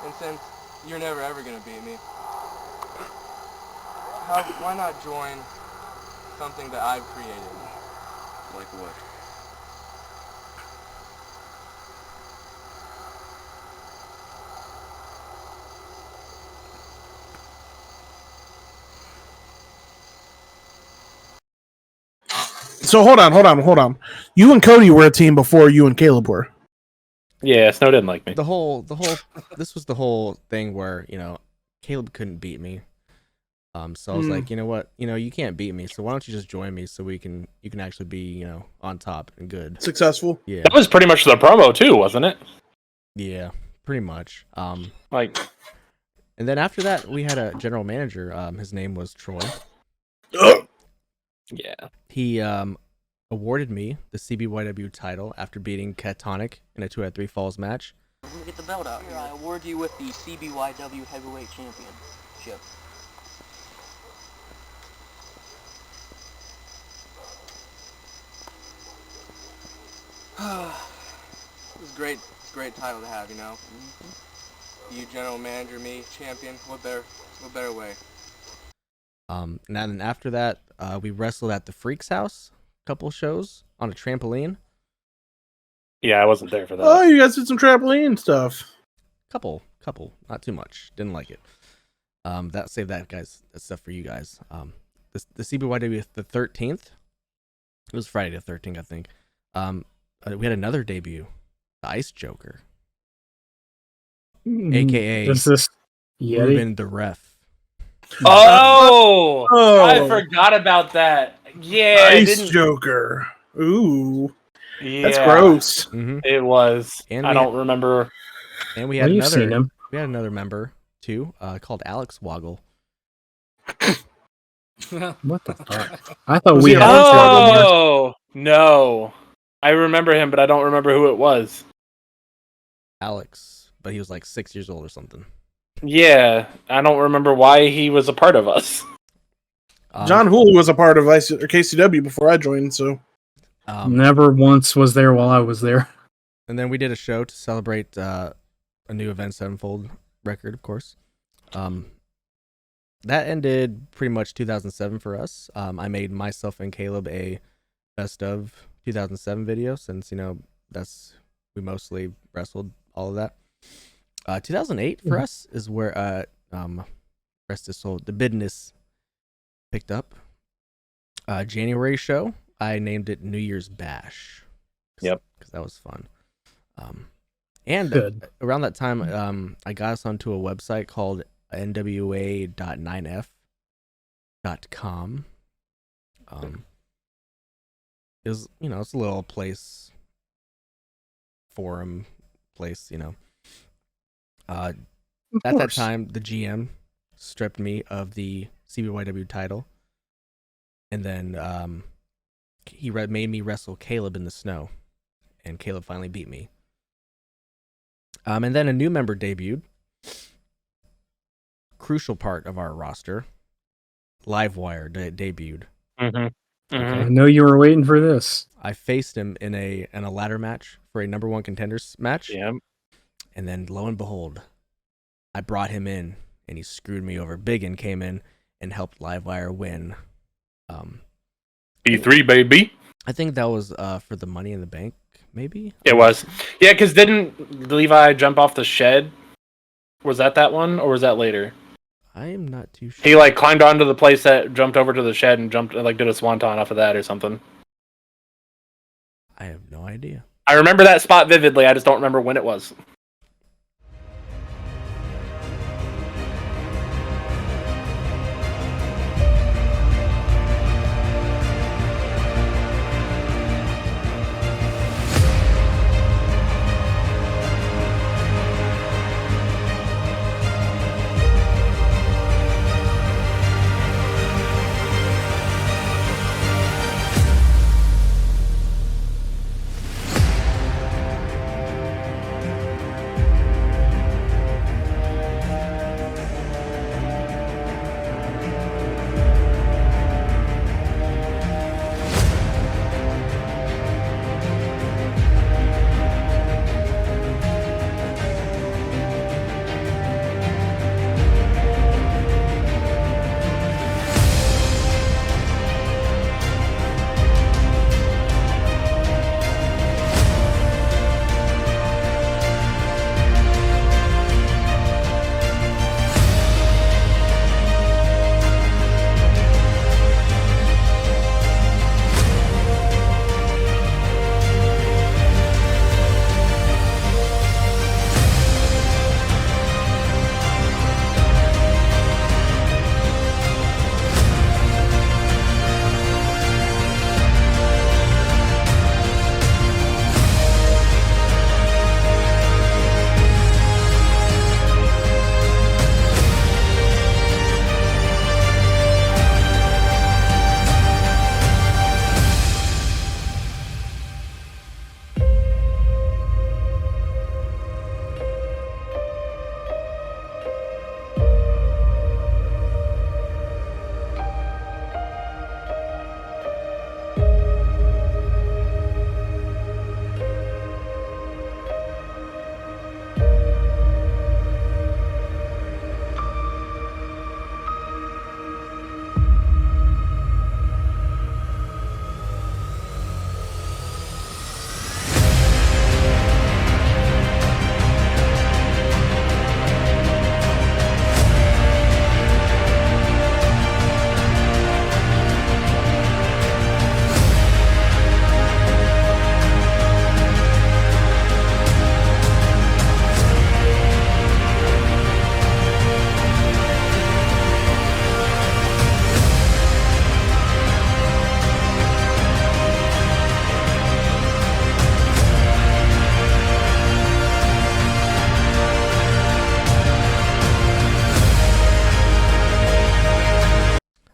and since you're never ever gonna beat me, why not join something that I've created? Like what? So hold on. You and Cody were a team before you and Caleb were. Yeah, Snow didn't like me. The whole this was the whole thing where, Caleb couldn't beat me. So I was like, you know what? You can't beat me, so why don't you just join me so you can actually be, on top and good. Successful. Yeah. That was pretty much the promo too, wasn't it? Yeah, pretty much. Like, and then after that we had a general manager. His name was Troy. yeah. He awarded me the CBYW title after beating Catonic in a 2-out-3 falls match. I'm gonna get the belt out here. I award you with the CBYW Heavyweight Championship. It's a great title to have, You general manager, me champion. What better way? And then after that, we wrestled at the Freaks House, a couple shows on a trampoline. Yeah, I wasn't there for that. Oh, you guys did some trampoline stuff. Couple, not too much. Didn't like it. Save that stuff for you guys. The CBYW the 13th. It was Friday the 13th, I think. We had another debut, the Ice Joker, aka Is this Yeti? Ruben the Ref. Oh, I forgot about that. Yeah, Ice Joker. Ooh, yeah, that's gross. Mm-hmm. It was. And I don't remember. And we had Well, you've seen him. We had another member too, called Alex Woggle. What the fuck? I thought Was we he a had. Oh no, I remember him, but I don't remember who it was. Alex, but he was like 6 years old or something. Yeah, I don't remember why he was a part of us. John Hooley was a part of KCW before I joined, so Never once was there while I was there. And then we did a show to celebrate a new Event Sevenfold record, of course. That ended pretty much 2007 for us. I made myself and Caleb a best of 2007 video since, we mostly wrestled all of that. 2008 for us is where rest is sold. The business picked up. January show, I named it New Year's Bash. Yep. Because that was fun. And Good. around that time, I got us onto a website called nwa.9f.com. It was, it's a little place, forum place, At that time, the GM stripped me of the CBYW title, and then he made me wrestle Caleb in the snow, and Caleb finally beat me. And then a new member debuted. Crucial part of our roster, Livewire debuted. Mm-hmm. Mm-hmm. I know you were waiting for this. I faced him in a ladder match for a number one contenders match. Yeah. And then lo and behold, I brought him in and he screwed me over. Biggin came in and helped Livewire win. B3, baby. I think that was for the Money in the Bank, maybe? It was. Yeah, because didn't Levi jump off the shed? Was that one, or was that later? I am not too sure. He climbed onto the place that jumped over to the shed and jumped did a swanton off of that or something. I have no idea. I remember that spot vividly. I just don't remember when it was.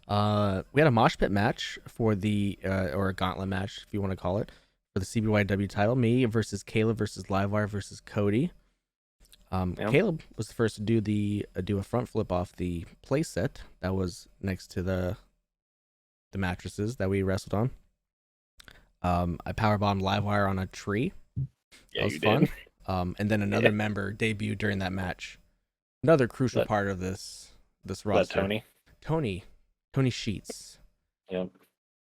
We had a mosh pit match for the or a gauntlet match, if you want to call it, for the CBYW title. Me versus Caleb versus Livewire versus Cody. Caleb was the first to do a front flip off the play set that was next to the mattresses that we wrestled on. I powerbombed Livewire on a tree. Yeah, that was you fun. did. And then another member debuted during that match. Another crucial part of this roster. Tony Sheets. Yep.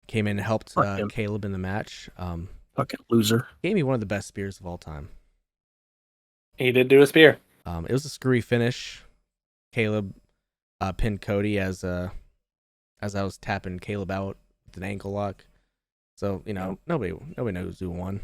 Came in and helped Fuck him. Caleb in the match. Fucking loser. Gave me one of the best spears of all time. He did do a spear. It was a screwy finish. Caleb pinned Cody as I was tapping Caleb out with an ankle lock. So, nobody knows who won.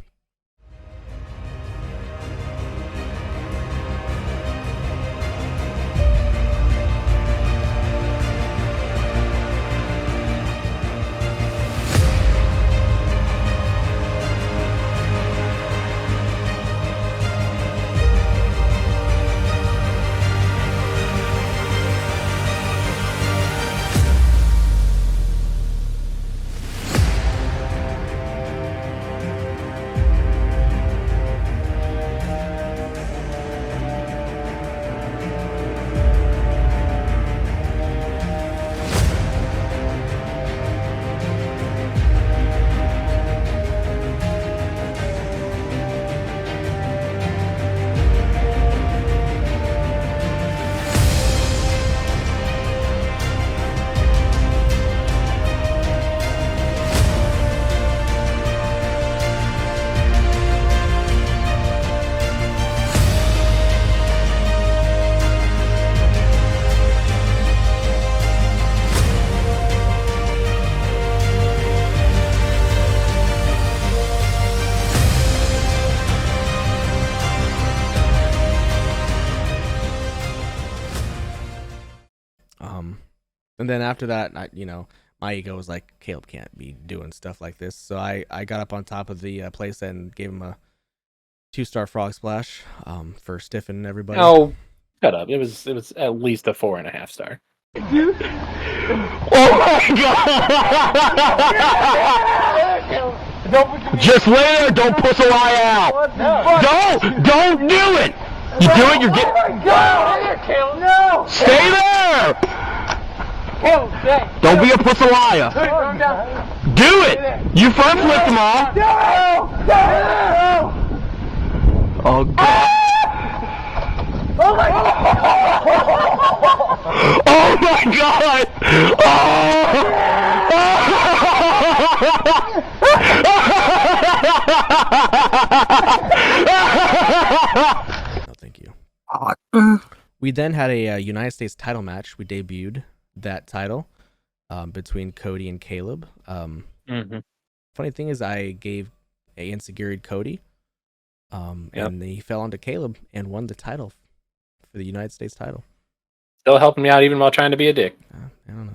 And then after that, my ego was like, Caleb can't be doing stuff like this. So I got up on top of the playset and gave him a 2-star frog splash for stiffening everybody. Oh, shut up! It was at least a 4.5 star. Oh my god! Just lay there, don't push a lie out. Don't do it. You do it, you're getting. Oh my god! Caleb, no! Stay there. Caleb, stay. Don't be a pussaliah. Do it. You front flipped them all. No! Oh god. Oh my god! Oh my god! No, thank you. We then had a United States title match. We debuted that title between Cody and Caleb. Funny thing is, I gave a insecurity Cody, and he fell onto Caleb and won the title for the United States title. Still helping me out even while trying to be a dick. I don't know.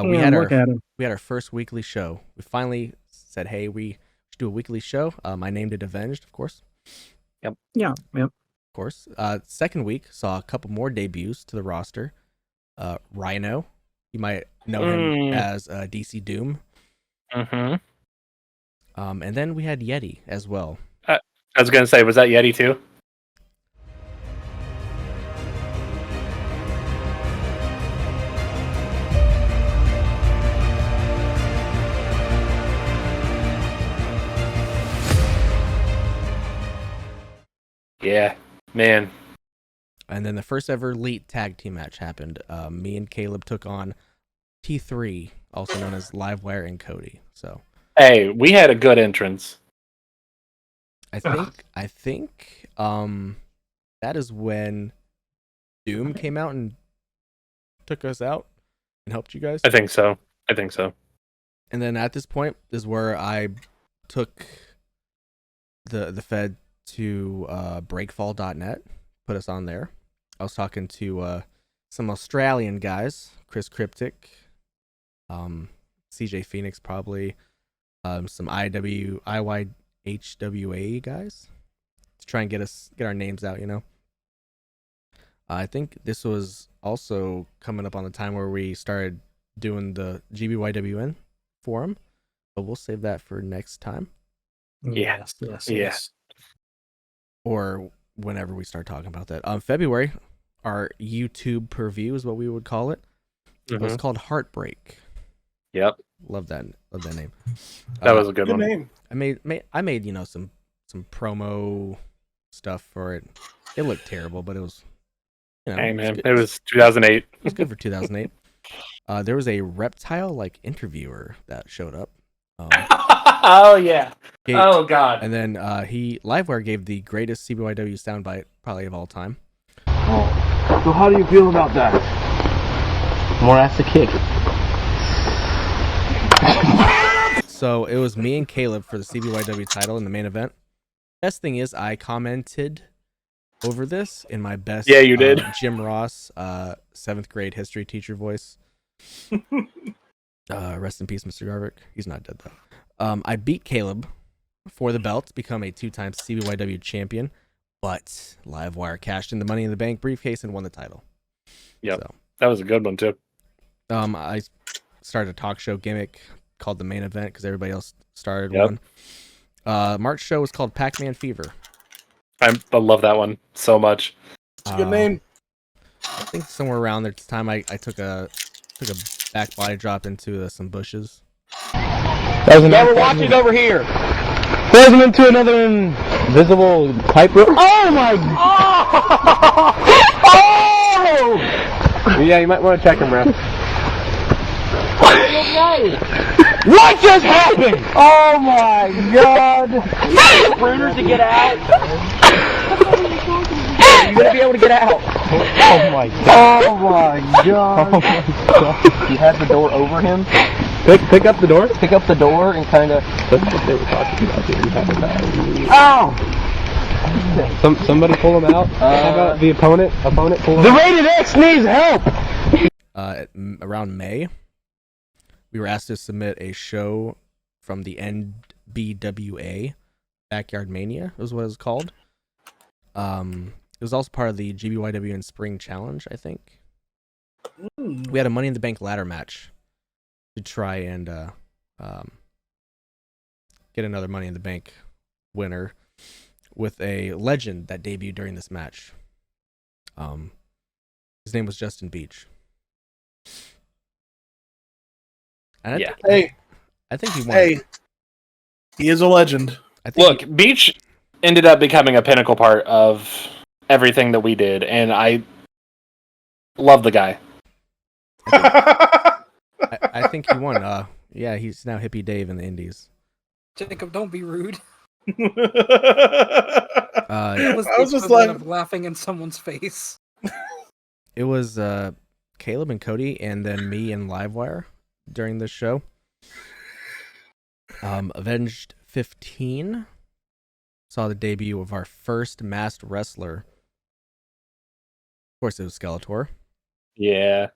We had our first weekly show. We finally said, "Hey, we should do a weekly show." I named it Avenged, of course. Yep. Yeah. Yep. Of course. Second week saw a couple more debuts to the roster. Rhino, you might know him as DC Doom. And then we had Yeti as well. I was gonna say, was that Yeti too? Yeah, man. And then the first ever elite tag team match happened. Me and Caleb took on T3, also known as Livewire and Cody. So, hey, we had a good entrance. I think that is when Doom came out and took us out and helped you guys. I think so. And then at this point is where I took the Fed to breakfall.net, put us on there. I was talking to some Australian guys, Chris Cryptic, CJ Phoenix probably, some IYHWA guys to try and get our names out, you know. I think this was also coming up on the time where we started doing the GBYWN forum, but we'll save that for next time. Yes. Or whenever we start talking about that. February, our YouTube per view is what we would call it. It was called Heartbreak. Yep. Love that name. That was a good one. name. I made you know some promo stuff for it. It looked terrible, but it was, you know, Hey man, it it was 2008. It was good for 2008. There was a reptile like interviewer that showed up. Oh yeah. Oh god. And then Livewire gave the greatest CBYW soundbite probably of all time. Oh, so how do you feel about that? More ass to kick. So it was me and Caleb for the CBYW title in the main event. Best thing is I commented over this in my best Yeah, you did. Jim Ross 7th grade history teacher voice. Rest in peace, Mr. Garvick. He's not dead though. I beat Caleb for the belt to become a 2-time CBYW champion, but Livewire cashed in the Money in the Bank briefcase and won the title. Yep. So, that was a good one too. I started a talk show gimmick called the main event because everybody else started one. March show was called Pac-Man Fever. I love that one so much. It's a good name. I think somewhere around this time I took a back body drop into some bushes. Now we're watching over here. Throws him into another invisible pipe rope. Oh my god! Oh! Yeah, you might want to check him, ref. What just happened? Oh my god! Sprinters to get out. You're gonna be able to get out. Oh my god. Oh my god. Oh my god. You had the door over him? Pick up the door? Pick up the door and kind of... Ow! Somebody pull him out? How about the opponent? Pull him out? The Rated X needs help! Around May, we were asked to submit a show from the NBWA, Backyard Mania was what it was called. It was also part of the GBYW in Spring Challenge, I think. We had a Money in the Bank ladder match to try and get another Money in the Bank winner with a legend that debuted during this match. His name was Justin Beach. And I think he won. Hey, he is a legend. Look, Beach ended up becoming a pinnacle part of everything that we did, and I love the guy. I think he won. Yeah, he's now Hippie Dave in the Indies. Jacob, don't be rude. I was just like laughing in someone's face. It was Caleb and Cody, and then me and Livewire during this show. Avenged 15 saw the debut of our first masked wrestler. Of course, it was Skeletor. Yeah.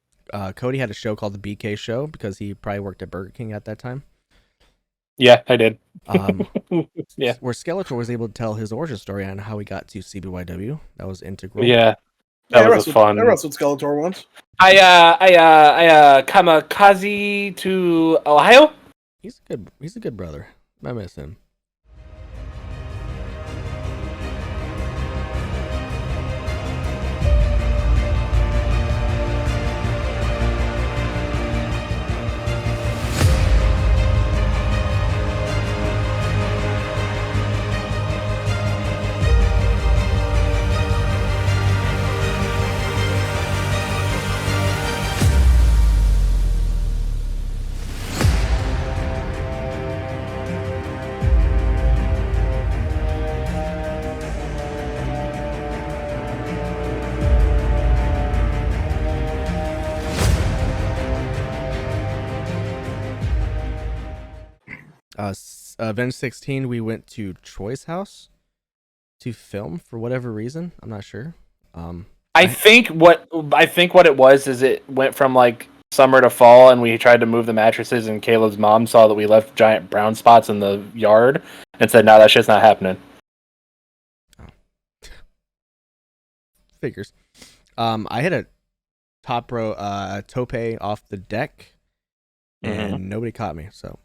Cody had a show called the BK Show because he probably worked at Burger King at that time. Yeah, I did. Yeah, where Skeletor was able to tell his origin story on how he got to CBYW. That was integral. Yeah, that was fun. I wrestled Skeletor once. I kamikaze to Ohio. He's a good brother. I miss him. Avenged 16, we went to Troy's house to film for whatever reason. I'm not sure. I think what it was is it went from like summer to fall, and we tried to move the mattresses, and Caleb's mom saw that we left giant brown spots in the yard and said, "No, that shit's not happening." Figures. I hit a top row tope off the deck, and nobody caught me. So.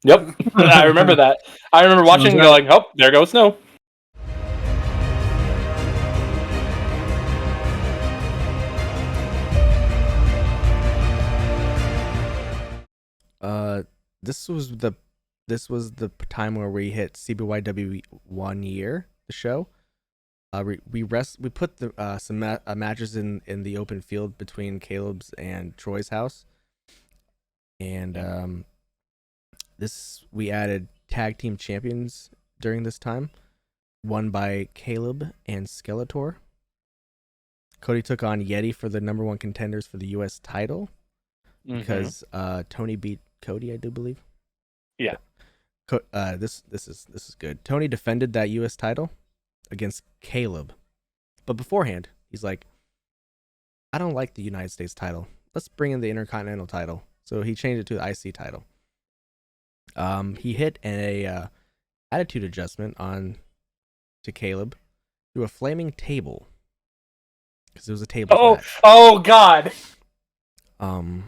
Yep, I remember that. I remember watching and going, "Oh, there goes snow." This was the time where we hit CBYW 1 year, the show. We put the some matches in the open field between Caleb's and Troy's house, and we added tag team champions during this time, won by Caleb and Skeletor. Cody took on Yeti for the number 1 contenders for the U.S. title because Tony beat Cody, I do believe. Yeah. This is good. Tony defended that U.S. title against Caleb, but beforehand he's like, I don't like the United States title. Let's bring in the Intercontinental title. So he changed it to the IC title. He hit a attitude adjustment on to Caleb through a flaming table because it was a table match. Oh God! And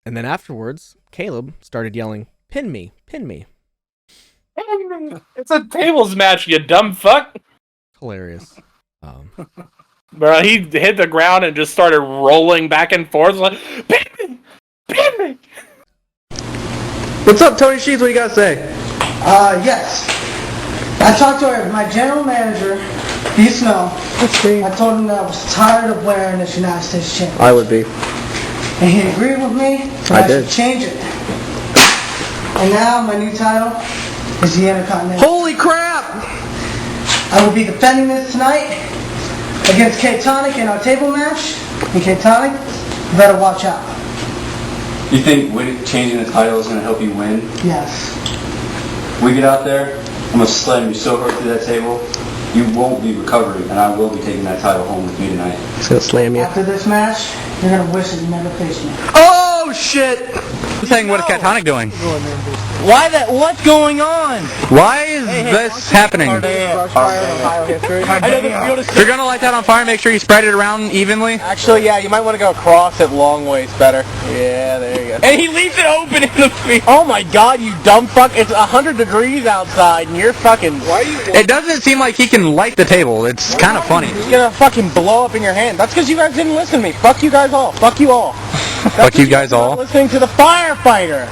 then afterwards, Caleb started yelling, "Pin me, pin me!" It's a tables match, you dumb fuck! Hilarious. Bro, he hit the ground and just started rolling back and forth like, "Pin me, pin me!" What's up, Tony Sheets? What you got to say? Yes. I talked to my general manager, Pete Snow. I told him that I was tired of wearing this United States championship. I would be. And he agreed with me that I should change it. And now my new title is the Intercontinental. Holy crap! I will be defending this tonight against K-Tonic in our table match. And K-Tonic, you better watch out. You think changing the title is going to help you win? Yes. We get out there, I'm going to slam you so hard through that table, you won't be recovering, and I will be taking that title home with me tonight. He's going to slam you. After this match, you're going to wish that you never faced me. Oh, shit! I'm saying, what is Cat-Tonic doing? What's going on? Why is this happening? If you're going to light that on fire, make sure you spread it around evenly. Actually, yeah, you might want to go across it long ways better. Yeah, there you go. And he leaves it open in the field. Oh my God, you dumb fuck! It's 100 degrees outside, and you're fucking. Why are you? It doesn't seem like he can light the table. It's kind of funny. It's gonna fucking blow up in your hand. That's because you guys didn't listen to me. Fuck you guys all. Fuck you all. Fuck you guys all. Listening to the firefighter.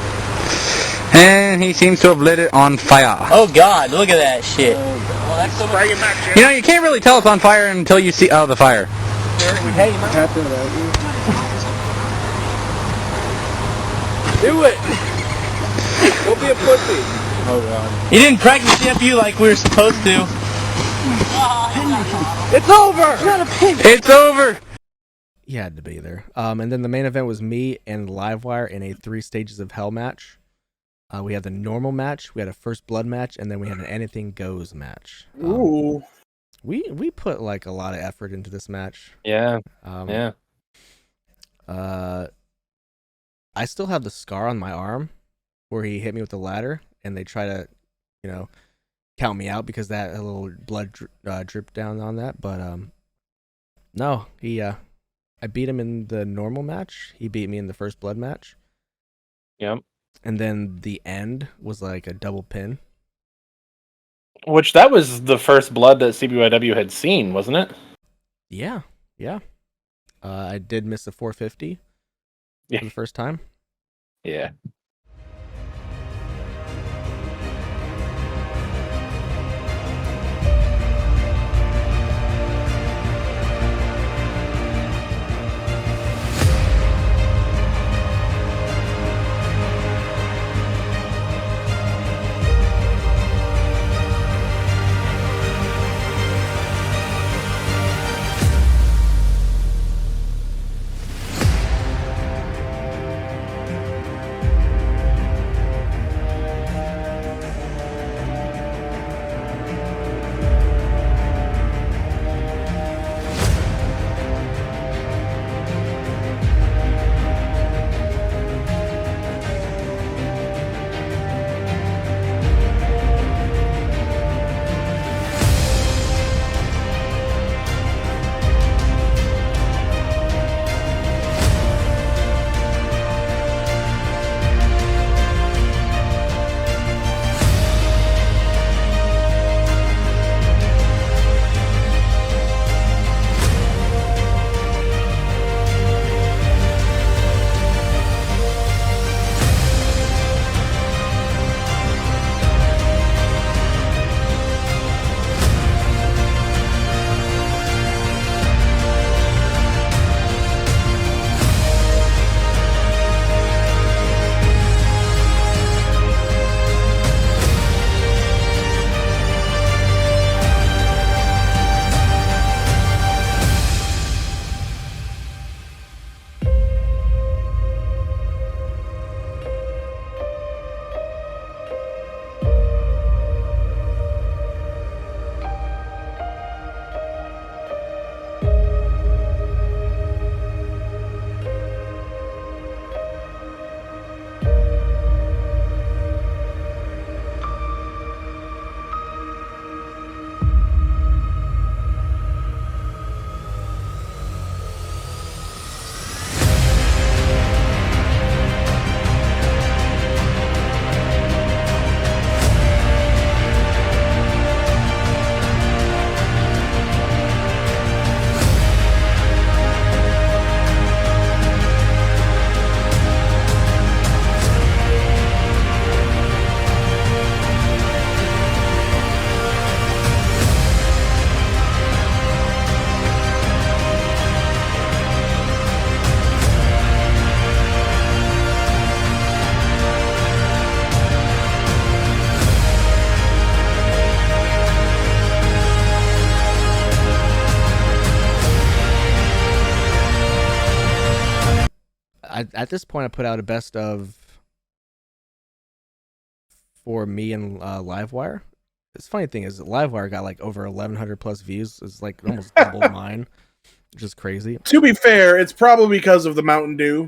And he seems to have lit it on fire. Oh God, look at that shit. You know, you can't really tell it's on fire until you see the fire. Hey, you might have to do it. Don't be a pussy. Oh God. You didn't practice CFU like we were supposed to. It's over. It's not a pig. It's over. He had to be there. And then the main event was me and Livewire in a 3 stages of hell match. We had the normal match, we had a first blood match, and then we had an anything goes match. Ooh. We put like a lot of effort into this match. Yeah. Yeah. I still have the scar on my arm where he hit me with the ladder, and they try to, count me out because that a little blood dripped down on that. But no, I beat him in the normal match. He beat me in the first blood match. Yep. And then the end was like a double pin. Which that was the first blood that CBYW had seen, wasn't it? Yeah. I did miss a 450 for the first time. Yeah. At this point, I put out a best of for me and Livewire. This funny thing is, Livewire got like over 1,100 plus views. It's like almost double mine, which is crazy. To be fair, it's probably because of the Mountain Dew.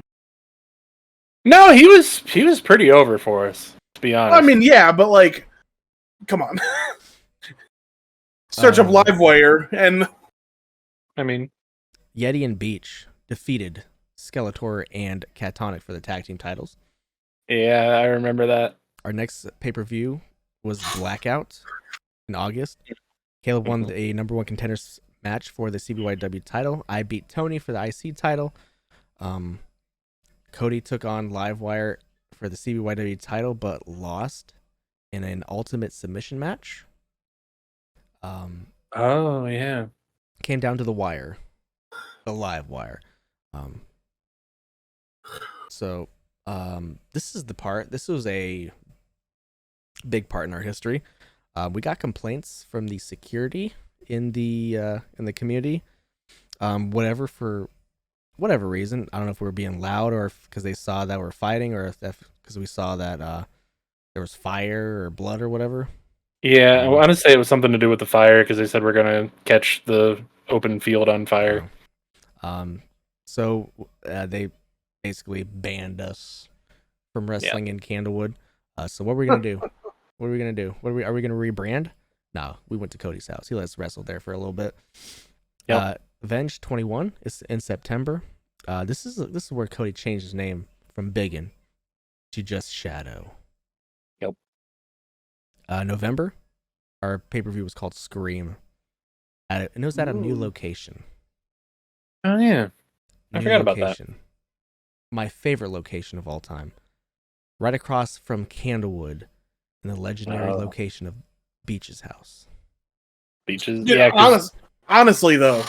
No, he was pretty over for us, to be honest. I mean, yeah, but like, come on. Search up Livewire and I mean, Yeti and Beach defeated Skeletor and Catonic for the tag team titles. Yeah, I remember that. Our next pay-per-view was Blackout in August. Caleb won a number one contenders match for the CBYW title. I beat Tony for the IC title. Cody took on Livewire for the CBYW title, but lost in an ultimate submission match. Oh, yeah. Came down to the wire. The live wire. This is the part. This was a big part in our history. We got complaints from the security in the community. For whatever reason, I don't know if we were being loud or because they saw that we're fighting, or if because we saw that there was fire or blood or whatever. Yeah, I want to say it was something to do with the fire because they said we're gonna catch the open field on fire. So they basically banned us from wrestling in Candlewood. So what are we gonna do? What are we gonna do? Are we gonna rebrand? No, we went to Cody's house. He let us wrestle there for a little bit. Yep. Avenge 21 is in September. This is where Cody changed his name from Biggin to just Shadow. Yep. November, our pay-per-view was called Scream. And it was at a new location. Oh yeah, I forgot about that. My favorite location of all time, right across from Candlewood, in the legendary location of Beach's house. Beaches, yeah. Honestly though,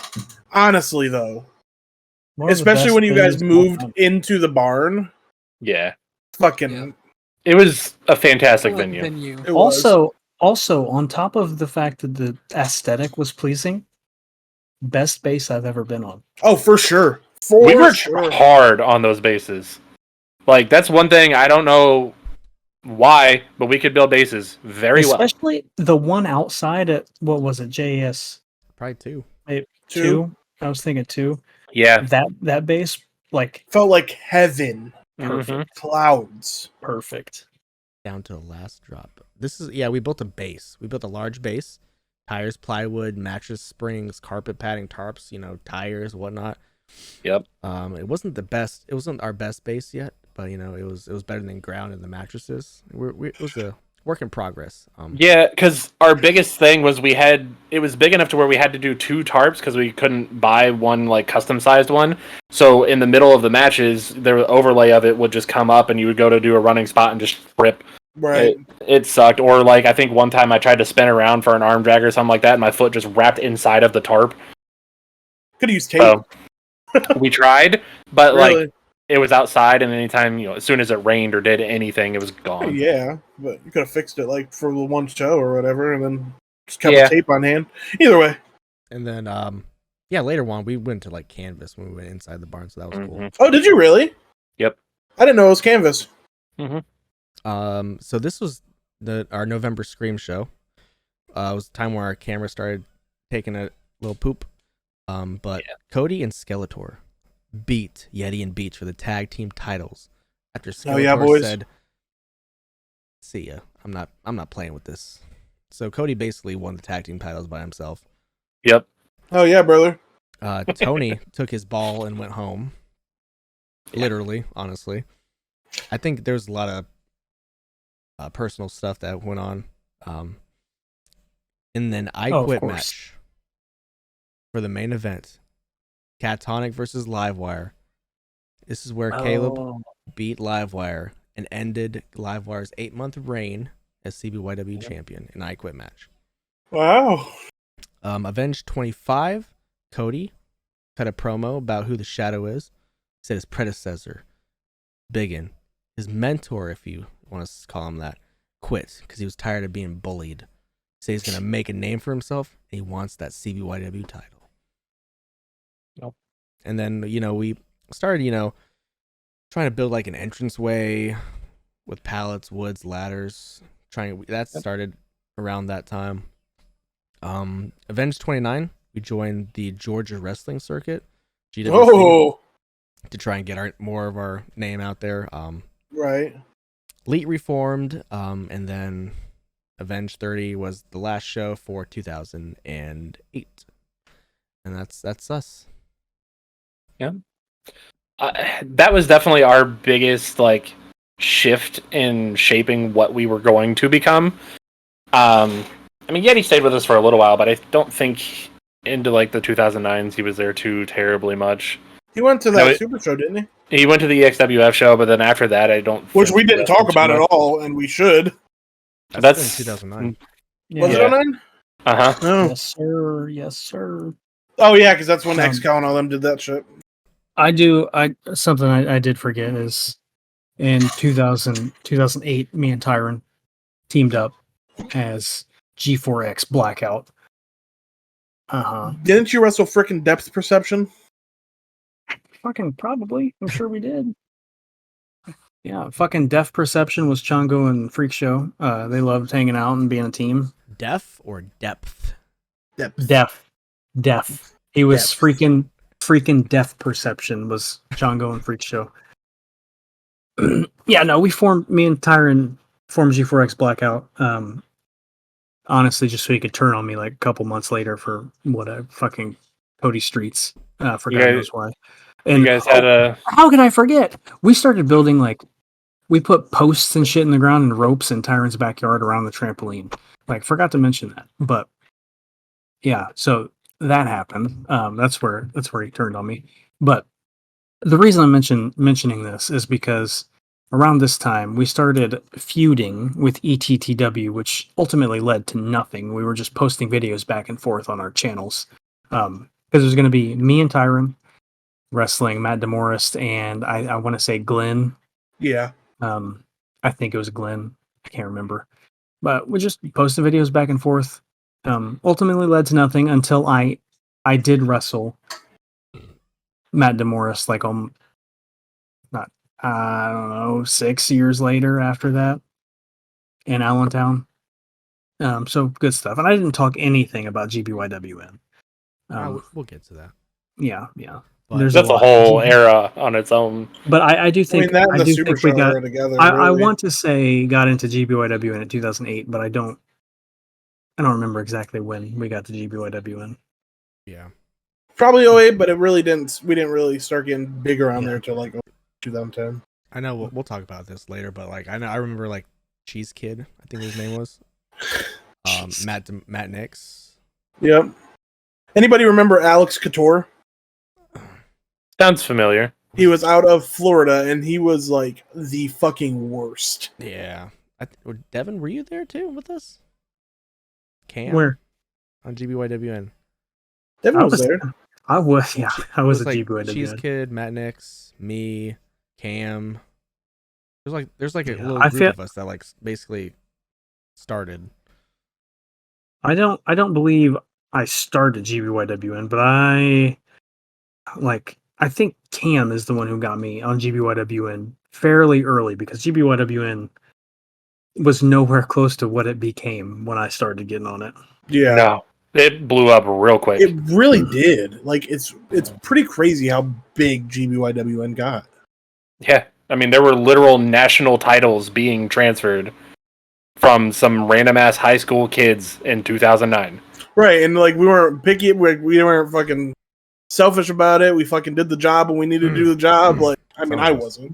especially when you guys moved into the barn. Yeah, fucking. It was a fantastic venue. Also, on top of the fact that the aesthetic was pleasing, best base I've ever been on. Oh, for sure. We worked hard on those bases. Like, that's one thing I don't know why, but we could build bases very well. Especially the one outside at, what was it, JS? Probably two. Two? I was thinking two. Yeah. That base, like... felt like heaven. Perfect. Clouds. Perfect. Down to the last drop. We built a base. We built a large base. Tires, plywood, mattress springs, carpet padding, tarps, tires, whatnot. Yep. It wasn't the best. It wasn't our best base yet, but it was better than ground and the mattresses. It was a work in progress. Yeah, because our biggest thing was it was big enough to where we had to do two tarps because we couldn't buy one like custom sized one. So in the middle of the matches, the overlay of it would just come up, and you would go to do a running spot and just rip. Right. It sucked. Or like I think one time I tried to spin around for an arm drag or something like that, and my foot just wrapped inside of the tarp. Could have used tape. We tried, but really? like it was outside, and anytime as soon as it rained or did anything, it was gone. Yeah, but you could have fixed it like for the one show or whatever, and then just kept the tape on hand. Either way. And then later on we went to like canvas when we went inside the barn, so that was cool. Oh, did you really? Yep. I didn't know it was canvas. So this was our November Scream show. It was the time where our camera started taking a little poop. But Cody and Skeletor beat Yeti and Beach for the tag team titles after Skeletor said, "See ya. I'm not playing with this." So Cody basically won the tag team titles by himself. Yep. Oh yeah, brother. Tony took his ball and went home. Literally, honestly. I think there's a lot of personal stuff that went on. And then I Quit match for the main event. Catonic versus Livewire. This is where Caleb beat Livewire and ended Livewire's 8-month reign as CBYW champion in I Quit match. Wow. Avenge 25, Cody cut a promo about who the Shadow is. Said his predecessor, Biggin, his mentor, if you want to call him that, quit because he was tired of being bullied. Said he's going to make a name for himself and he wants that CBYW title. Nope. And then, we started, trying to build like an entranceway with pallets, woods, ladders. That started around that time. Avenged 29, we joined the Georgia wrestling circuit, GWC, to try and get more of our name out there. Right. Elite reformed, and then Avenged 30 was the last show for 2008, and that's us. Yeah. That was definitely our biggest like shift in shaping what we were going to become. I mean, Yeti stayed with us for a little while, but I don't think into like the 2009s he was there too terribly much. He went to that Super Show, didn't he? He went to the EXWF show, but then after that, I don't. Which we didn't talk about at all, and we should. That's 2009. Was it 09? Uh huh. Oh. Yes, sir. Yes, sir. Oh yeah, because that's when XCal and all them did that shit. Something I did forget is in 2008, me and Tyron teamed up as G4X Blackout. Didn't you wrestle frickin' Depth Perception? Fucking probably. I'm sure we did. Yeah, fucking Depth Perception was Chongo and Freak Show. They loved hanging out and being a team. Deaf or depth? Deaf. He was freaking Depth Perception was Chongo and Freak Show. Yeah, no, me and Tyron formed G4X Blackout. Honestly, just so he could turn on me like a couple months later for fucking Cody Streets. For God knows why. And you guys had how can I forget? We started building we put posts and shit in the ground and ropes in Tyron's backyard around the trampoline. Forgot to mention that. But yeah, so that happened. That's where he turned on me. But the reason I'm mentioning this is because around this time we started feuding with ETTW, which ultimately led to nothing. We were just posting videos back and forth on our channels. Because it was going to be me and Tyron wrestling, Matt DeMorris, and I want to say Glenn. Yeah. I think it was Glenn. I can't remember. But we just posted videos back and forth. Ultimately led to nothing until I did wrestle Matt DeMorris I don't know, 6 years later after that in Allentown. So good stuff. And I didn't talk anything about GBYWN. We'll get to that. Yeah. But that's a whole era on its own. But I do think I do think we got together. I want to say got into GBYWN in 2008, but I don't remember exactly when we got to GBYWN. Yeah. Probably 08, but we didn't really start getting big around there until 2010. I know we'll talk about this later, but I remember Cheese Kid, I think his name was. Matt Nix. Yep. Anybody remember Alex Couture? Sounds familiar. He was out of Florida, and he was the fucking worst. Yeah. Devin, were you there too with us? Cam? Where? On GBYWN. Devin was there. I was, yeah. I was at GBYWN. Cheese Kid, Matt Nix, me, Cam. There's a little group of us that basically started. I don't believe I started GBYWN, but I think Cam is the one who got me on GBYWN fairly early because GBYWN was nowhere close to what it became when I started getting on it. Yeah. No. It blew up real quick. It really did. It's pretty crazy how big GBYWN got. Yeah. I mean, there were literal national titles being transferred from some random ass high school kids in 2009. Right, and we weren't picky. We weren't fucking selfish about it. We fucking did the job when we needed to do the job. I wasn't.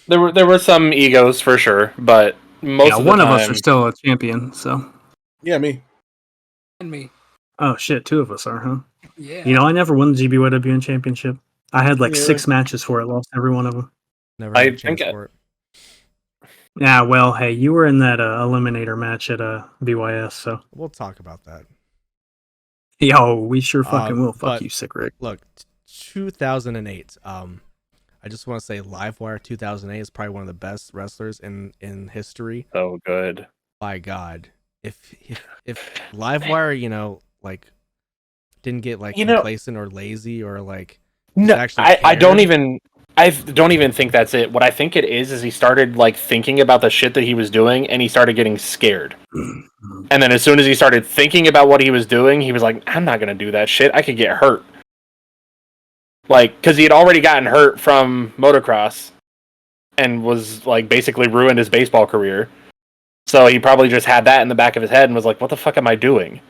There were some egos for sure, but most of the one time, of us are still a champion. So yeah, me and me. Oh shit, two of us are, huh? Yeah. I never won the GBYWN championship. I had 6 matches for it, lost every one of them. Never had a chance for it. Yeah, well, hey, you were in that eliminator match at BYS, so we'll talk about that. Yo, we sure fucking will. Fuck you, Sick Rick. Look, 2008. I just want to say Livewire 2008 is probably one of the best wrestlers in history. So good. By God, if Livewire, didn't get complacent or lazy or no, I I don't even think that's it. What I think it is he started like thinking about the shit that he was doing, and he started getting scared. And then as soon as he started thinking about what he was doing, he was like, "I'm not gonna do that shit. I could get hurt." Like, because he had already gotten hurt from motocross, and was like basically ruined his baseball career. So he probably just had that in the back of his head and was like, "What the fuck am I doing?"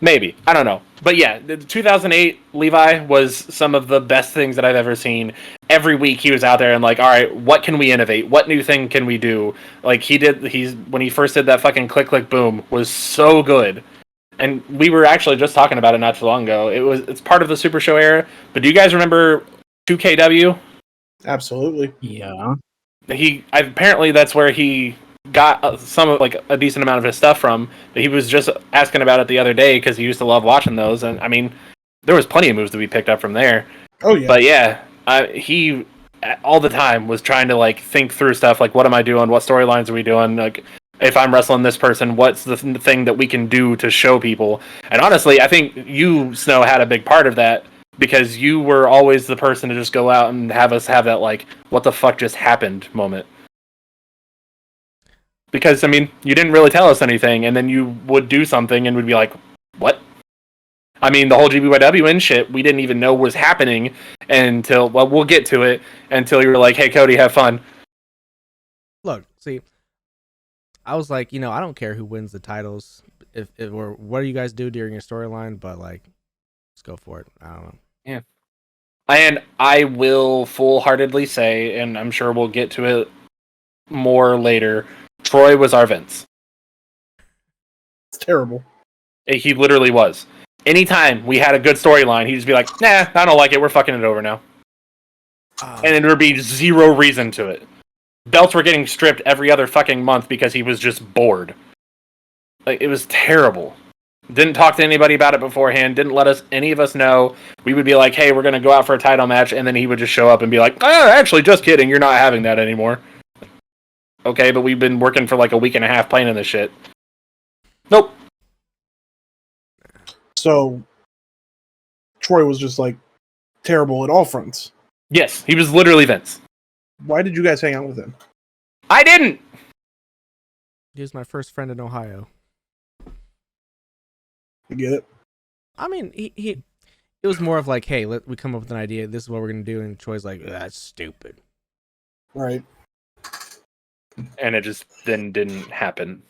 Maybe. I don't know. But yeah, the 2008 Levi was some of the best things that I've ever seen. Every week he was out there and like, all right, what can we innovate? What new thing can we do? Like when he first did that fucking click click boom was so good. And we were actually just talking about it not too long ago. It's part of the Super Show era. But do you guys remember 2KW? Absolutely. Yeah. Apparently that's where he got a decent amount of his stuff from. But he was just asking about it the other day because he used to love watching those. And I mean, there was plenty of moves to be picked up from there. Oh yeah. But yeah, he all the time was trying to like think through stuff like, what am I doing? What storylines are we doing? Like, if I'm wrestling this person, what's the thing that we can do to show people? And honestly, I think you, Snow, had a big part of that. Because you were always the person to just go out and have us have that, like, what the fuck just happened moment. Because, I mean, you didn't really tell us anything, and then you would do something and would be like, what? I mean, the whole GBYW and shit, we didn't even know was happening until, well, we'll get to it, until you were like, hey, Cody, have fun. Look, see, I was like, I don't care who wins the titles, if or what do you guys do during your storyline, but, like, let's go for it. I don't know. Yeah. And I will full-heartedly say, and I'm sure we'll get to it more later, Troy was our Vince. It's terrible. He literally was. Anytime we had a good storyline, he'd just be like, nah, I don't like it, we're fucking it over now. And there would be zero reason to it. Belts were getting stripped every other fucking month because he was just bored. Like, it was terrible. Didn't talk to anybody about it beforehand. Didn't let any of us know. We would be like, hey, we're going to go out for a title match. And then he would just show up and be like, actually, just kidding. You're not having that anymore. Okay, but we've been working for like a week and a half planning this shit. Nope. So, Troy was just like terrible at all fronts. Yes, he was literally Vince. Why did you guys hang out with him? I didn't! He was my first friend in Ohio. You get it? I mean, it was more of like, hey, we come up with an idea. This is what we're gonna do, and Troy's like, that's stupid. Right. And it just then didn't happen.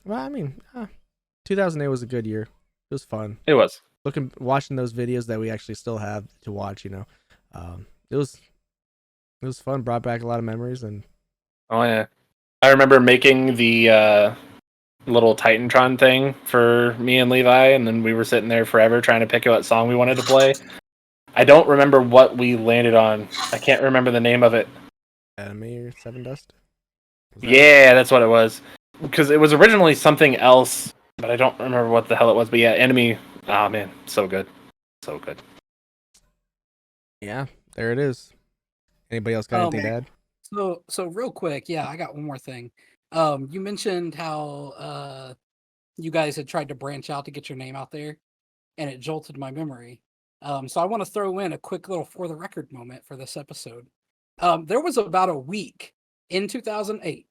Well, I mean, 2008 was a good year. It was fun. It was. Watching those videos that we actually still have to watch. It was fun. Brought back a lot of memories, and oh yeah, I remember making the little Titantron thing for me and Levi, and then we were sitting there forever trying to pick out what song we wanted to play. I don't remember what we landed on. I can't remember the name of it. Enemy or Seven Dust? Yeah, that's what it was. Because it was originally something else, but I don't remember what the hell it was. But yeah, Enemy. Oh man, so good. So good. Yeah, there it is. Anybody else got anything to add? So real quick, yeah, I got one more thing. You mentioned how you guys had tried to branch out to get your name out there, and it jolted my memory. So I want to throw in a quick little for the record moment for this episode. There was about a week in 2008.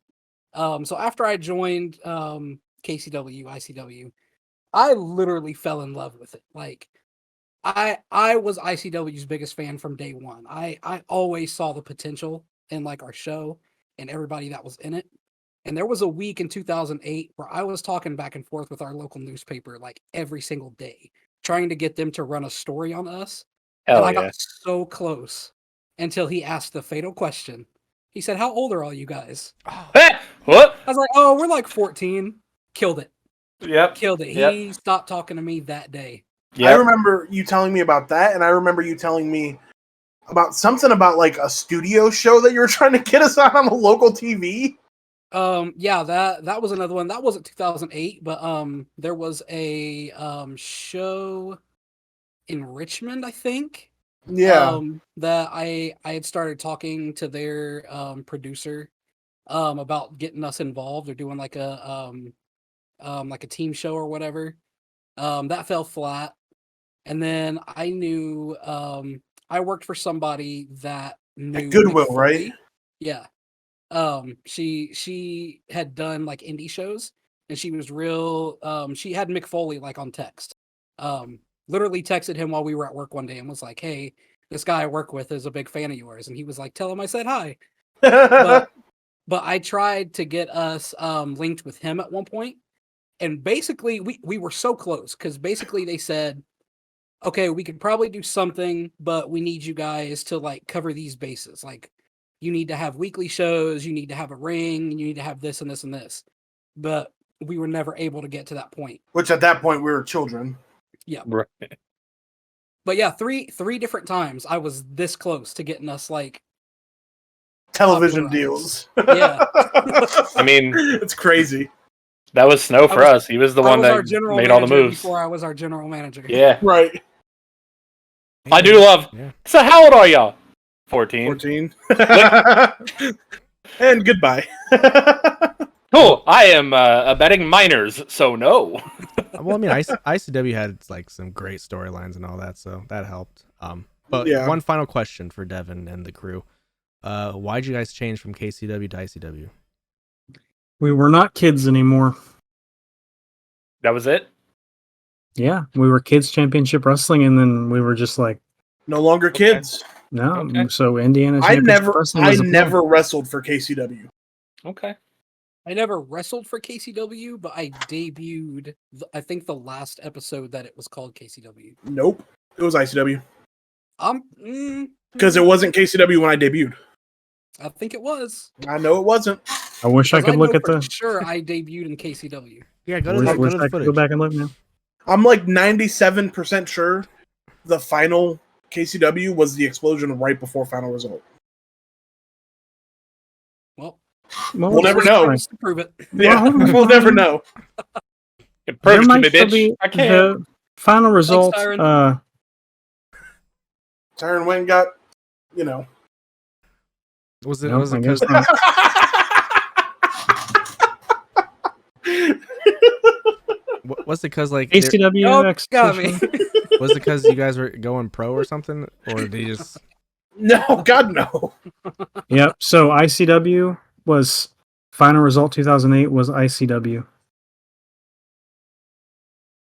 So after I joined KCW, ICW, I literally fell in love with it. Like, I was ICW's biggest fan from day one. I always saw the potential in like our show and everybody that was in it. And there was a week in 2008 where I was talking back and forth with our local newspaper like every single day, trying to get them to run a story on us. Hell and I yeah. got so close until he asked the fatal question. He said, "How old are all you guys?" What? I was like, "Oh, we're like 14." Killed it. Yep. Killed it. Yep. He stopped talking to me that day. Yep. I remember you telling me about that, and I remember you telling me about something about like a studio show that you were trying to get us on the local TV. Yeah, that was another one. That wasn't 2008, but there was a show in Richmond, I think. Yeah. That I had started talking to their producer about getting us involved or doing like a team show or whatever. That fell flat. And then I knew I worked for somebody that knew Goodwill, Mick right? Foley. Yeah. She had done like indie shows, and she was real. She had Mick Foley like on text. Literally texted him while we were at work one day and was like, "Hey, this guy I work with is a big fan of yours," and he was like, "Tell him I said hi." But I tried to get us linked with him at one point, and basically we were so close because basically they said, okay, we could probably do something, but we need you guys to like cover these bases. Like, you need to have weekly shows, you need to have a ring, you need to have this and this and this. But we were never able to get to that point. Which at that point we were children. Yeah. Right. But yeah, three different times I was this close to getting us like Television deals. Yeah. I mean, it's crazy. That was Snow for us. He was the one that made all the moves. Before I was our general manager. Yeah. Right. I do love. Yeah. So how old are y'all? 14. 14. And goodbye. Cool. I am betting minors, so no. Well, I mean, ICW had like some great storylines and all that, so that helped. But Yeah. one final question for Devin and the crew: why'd you guys change from KCW to ICW? We were not kids anymore. That was it? Yeah, we were Kids Championship Wrestling, and then we were just like, No longer kids. no. Okay. So Indiana I Championship Wrestling I was a plan. never wrestled for KCW. Okay. I never wrestled for KCW, but I debuted, I think, the last episode that it was called KCW. Nope. It was ICW. Because I it wasn't KCW when I debuted. think it was. I know it wasn't. I wish I could look at the. Sure, I debuted in KCW. Yeah, go to Wish, the, wish go to I the could go footage. back and look now. I'm like 97% sure the final KCW was the explosion right before final result. Well, We'll never know. to prove it. Yeah, Well, we'll never know. It There proves to might me, still bitch. be I can't. the final result. Tyron. Tyron went and got, you know. Was it? no, Was I it guess because? not. Was it because like? ACW Oh, got me. Was it because you guys were going pro or something, or did you just? No, God, no. Yep. So ICW was final result 2008 was ICW.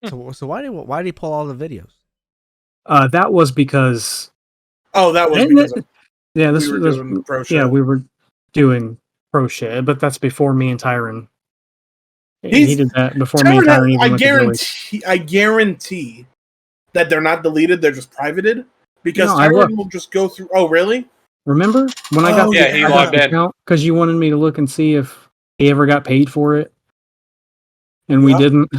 So why did he pull all the videos? That was because Oh, that was Didn't because it- of, yeah, this we were was doing pro show. yeah, we were doing pro shit, but that's before me and Tyron. He He's- did that before me and Tyron, Tyron even went to Village. I guarantee that they're not deleted, they're just privated. Because No, I Tyron looked. will just go through. Oh, really? Remember when I got Oh, Yeah, he logged in. because you wanted me to look and see if he ever got paid for it, and we Yeah. didn't.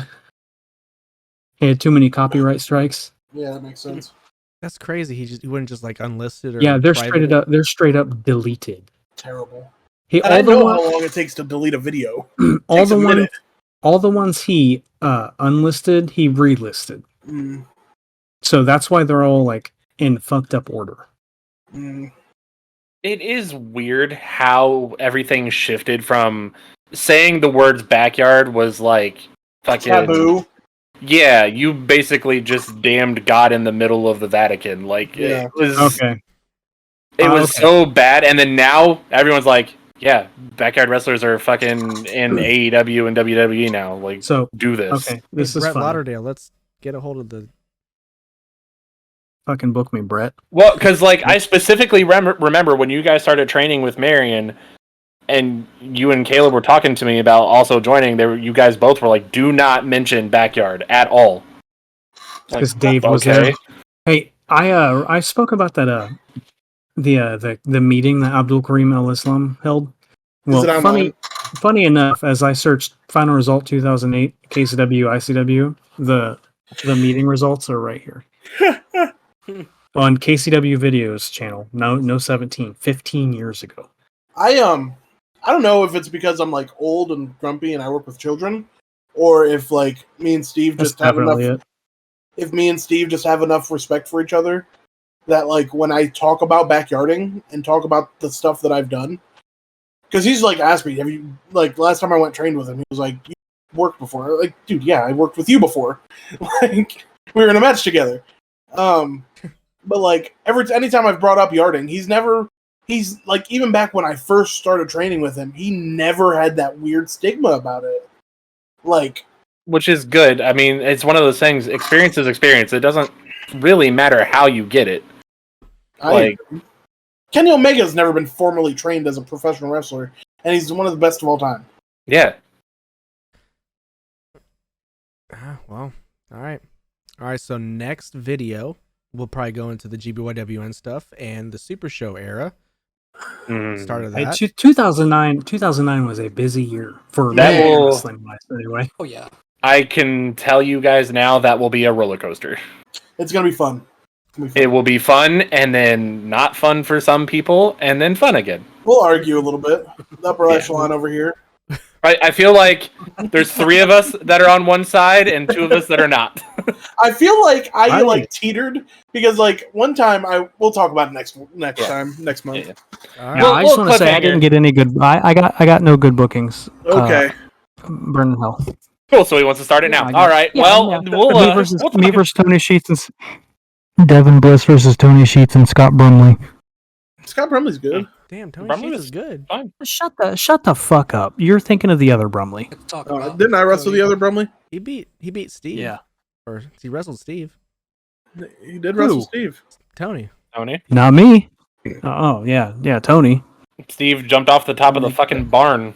He had too many copyright strikes. Yeah, that makes sense. That's crazy. He wouldn't just like unlisted or Yeah, they're private it? They're straight up deleted. Terrible. He And I all the know one- how long it takes to delete a video. all Takes the a ones minute. all the ones he unlisted, he relisted. Mm, So that's why they're all like in fucked up order. mm. It is weird how everything shifted from saying the words backyard was like fucking Taboo. Yeah, you basically just damned God in the middle of the Vatican. Like Yeah. it was Okay. it was okay. so bad, and then now everyone's like, yeah, backyard wrestlers are fucking in AEW and WWE now. Like, So do this. okay, this Hey, is Brett fun. Lauderdale. Let's get a hold of the. Fucking book me, Brett. Well, because like I specifically remember when you guys started training with Marion, and you and Caleb were talking to me about also joining. You guys both were like, "Do not mention backyard at all." Like, Because Dave was okay. there. Hey, I spoke about that the meeting that Abdul Karim Al Islam held. Well, it online? funny enough, as I searched final result 2008 KCW ICW, the meeting results are right here on KCW Videos channel. No 15 years ago. I don't know if it's because I'm like old and grumpy and I work with children, or if like me and Steve That's just have enough. definitely it. If me and Steve just have enough respect for each other, that like when I talk about backyarding and talk about the stuff that I've done, because he's like asked me, have you like last time I went trained with him, he was like, you worked before? I'm like, dude, yeah, I worked with you before. Like we were in a match together. But like anytime I've brought up yarding, he's like, even back when I first started training with him, he never had that weird stigma about it. Like, which is good. I mean, it's one of those things. Experience is experience. It doesn't really matter how you get it. Kenny Omega's never been formally trained as a professional wrestler, and he's one of the best of all time. Yeah. Well, all right. So next video, we'll probably go into the GBYW and stuff and the Super Show era. Start of that. 2009 was a busy year for wrestling wise, anyway. Oh yeah. I can tell you guys now that will be a roller coaster. It's gonna be fun. It will be fun, and then not fun for some people, and then fun again. We'll argue a little bit. The upper echelon over here. I feel like there's 3 of us that are on one side and 2 of us that are not. I feel like I like teetered because like one time we'll talk about it next month. Yeah. I just want to say I didn't get any good. I got no good bookings. Okay. Burning hell. Cool. So he wants to start it now. All right. Me versus Tony Sheets and Devin Bliss versus Tony Sheets and Scott Brumley. Scott Brumley's good. Damn, Tony Sheets is good. Fine. Shut the fuck up. You're thinking of the other Brumley. Didn't I wrestle the other Brumley? He beat Steve. Yeah. Or he wrestled Steve. He did wrestle Steve. Tony. Not me. Oh yeah, Tony. Steve jumped off the top of the fucking barn.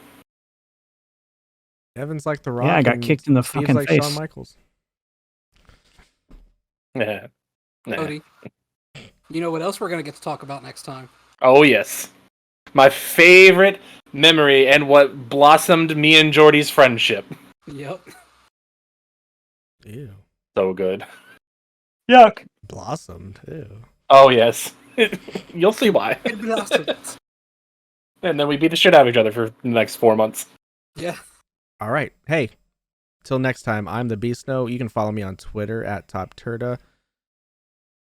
Evan's like the Rock. Yeah, I got kicked in the Steve's fucking like face. Shawn Michaels. Yeah. Cody, you know what else we're gonna get to talk about next time? Oh yes, my favorite memory and what blossomed me and Jordy's friendship. Yep. Ew. So good. Yuck. Blossomed. Ew. Oh yes. You'll see why. It blossomed. And then we beat the shit out of each other for the next 4 months. Yeah. All right. Hey, till next time, I'm the Beast Snow. You can follow me on Twitter at TOPTERTA.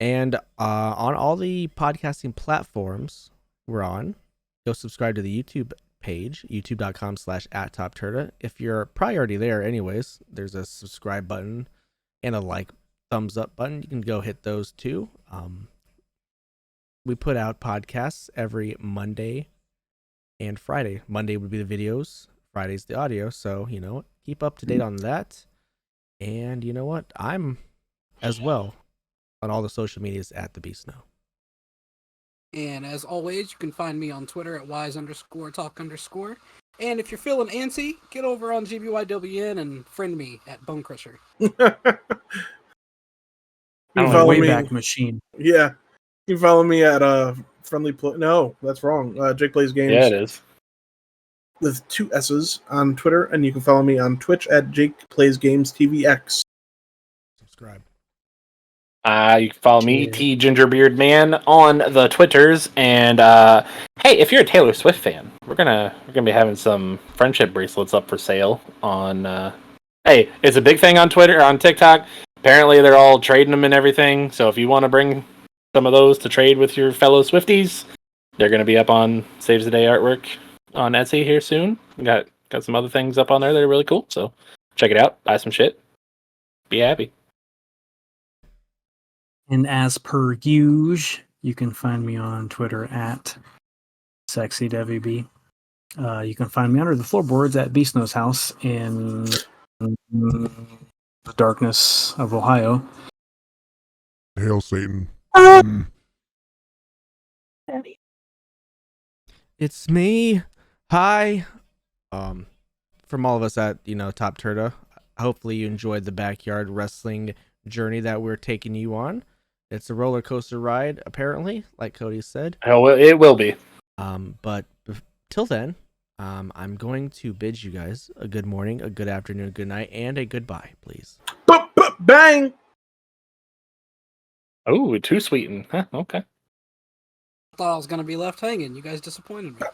And on all the podcasting platforms we're on, go subscribe to the YouTube page, youtube.com/@TopTerta. If you're probably already there anyways, there's a subscribe button and a thumbs up button. You can go hit those too. We put out podcasts every Monday and Friday. Monday would be the videos, Friday's the audio. So, keep up to date on that. And you know what? I'm as well on all the social medias at the Beast Snow. And as always, you can find me on Twitter at wise_talk_. And if you're feeling antsy, get over on GBYWN and friend me at Bone Crusher. Wayback Machine. Yeah. You can follow me at Friendly Play. No, that's wrong. Jake Plays Games. Yeah, it is. With 2 S's on Twitter, and you can follow me on Twitch at Jake Plays Games TVX. Subscribe. You can follow me, T Gingerbeard Man, on the Twitters. And hey, if you're a Taylor Swift fan, we're gonna be having some friendship bracelets up for sale on. Hey, it's a big thing on Twitter, on TikTok. Apparently, they're all trading them and everything. So if you want to bring some of those to trade with your fellow Swifties, they're gonna be up on Saves the Day artwork on Etsy here soon. We got some other things up on there that are really cool. So check it out, buy some shit, be happy. And as per usual, you can find me on Twitter at SexyWB. You can find me under the floorboards at Beast Snow's house in the darkness of Ohio. Hail Satan. It's me. Hi. From all of us at TOPTERTA. Hopefully you enjoyed the backyard wrestling journey that we're taking you on. It's a roller coaster ride, apparently, like Cody said. Oh, it will be. But till then, I'm going to bid you guys a good morning, a good afternoon, a good night, and a goodbye, please. Bang! Oh, too sweetened. Huh, okay. I thought I was going to be left hanging. You guys disappointed me.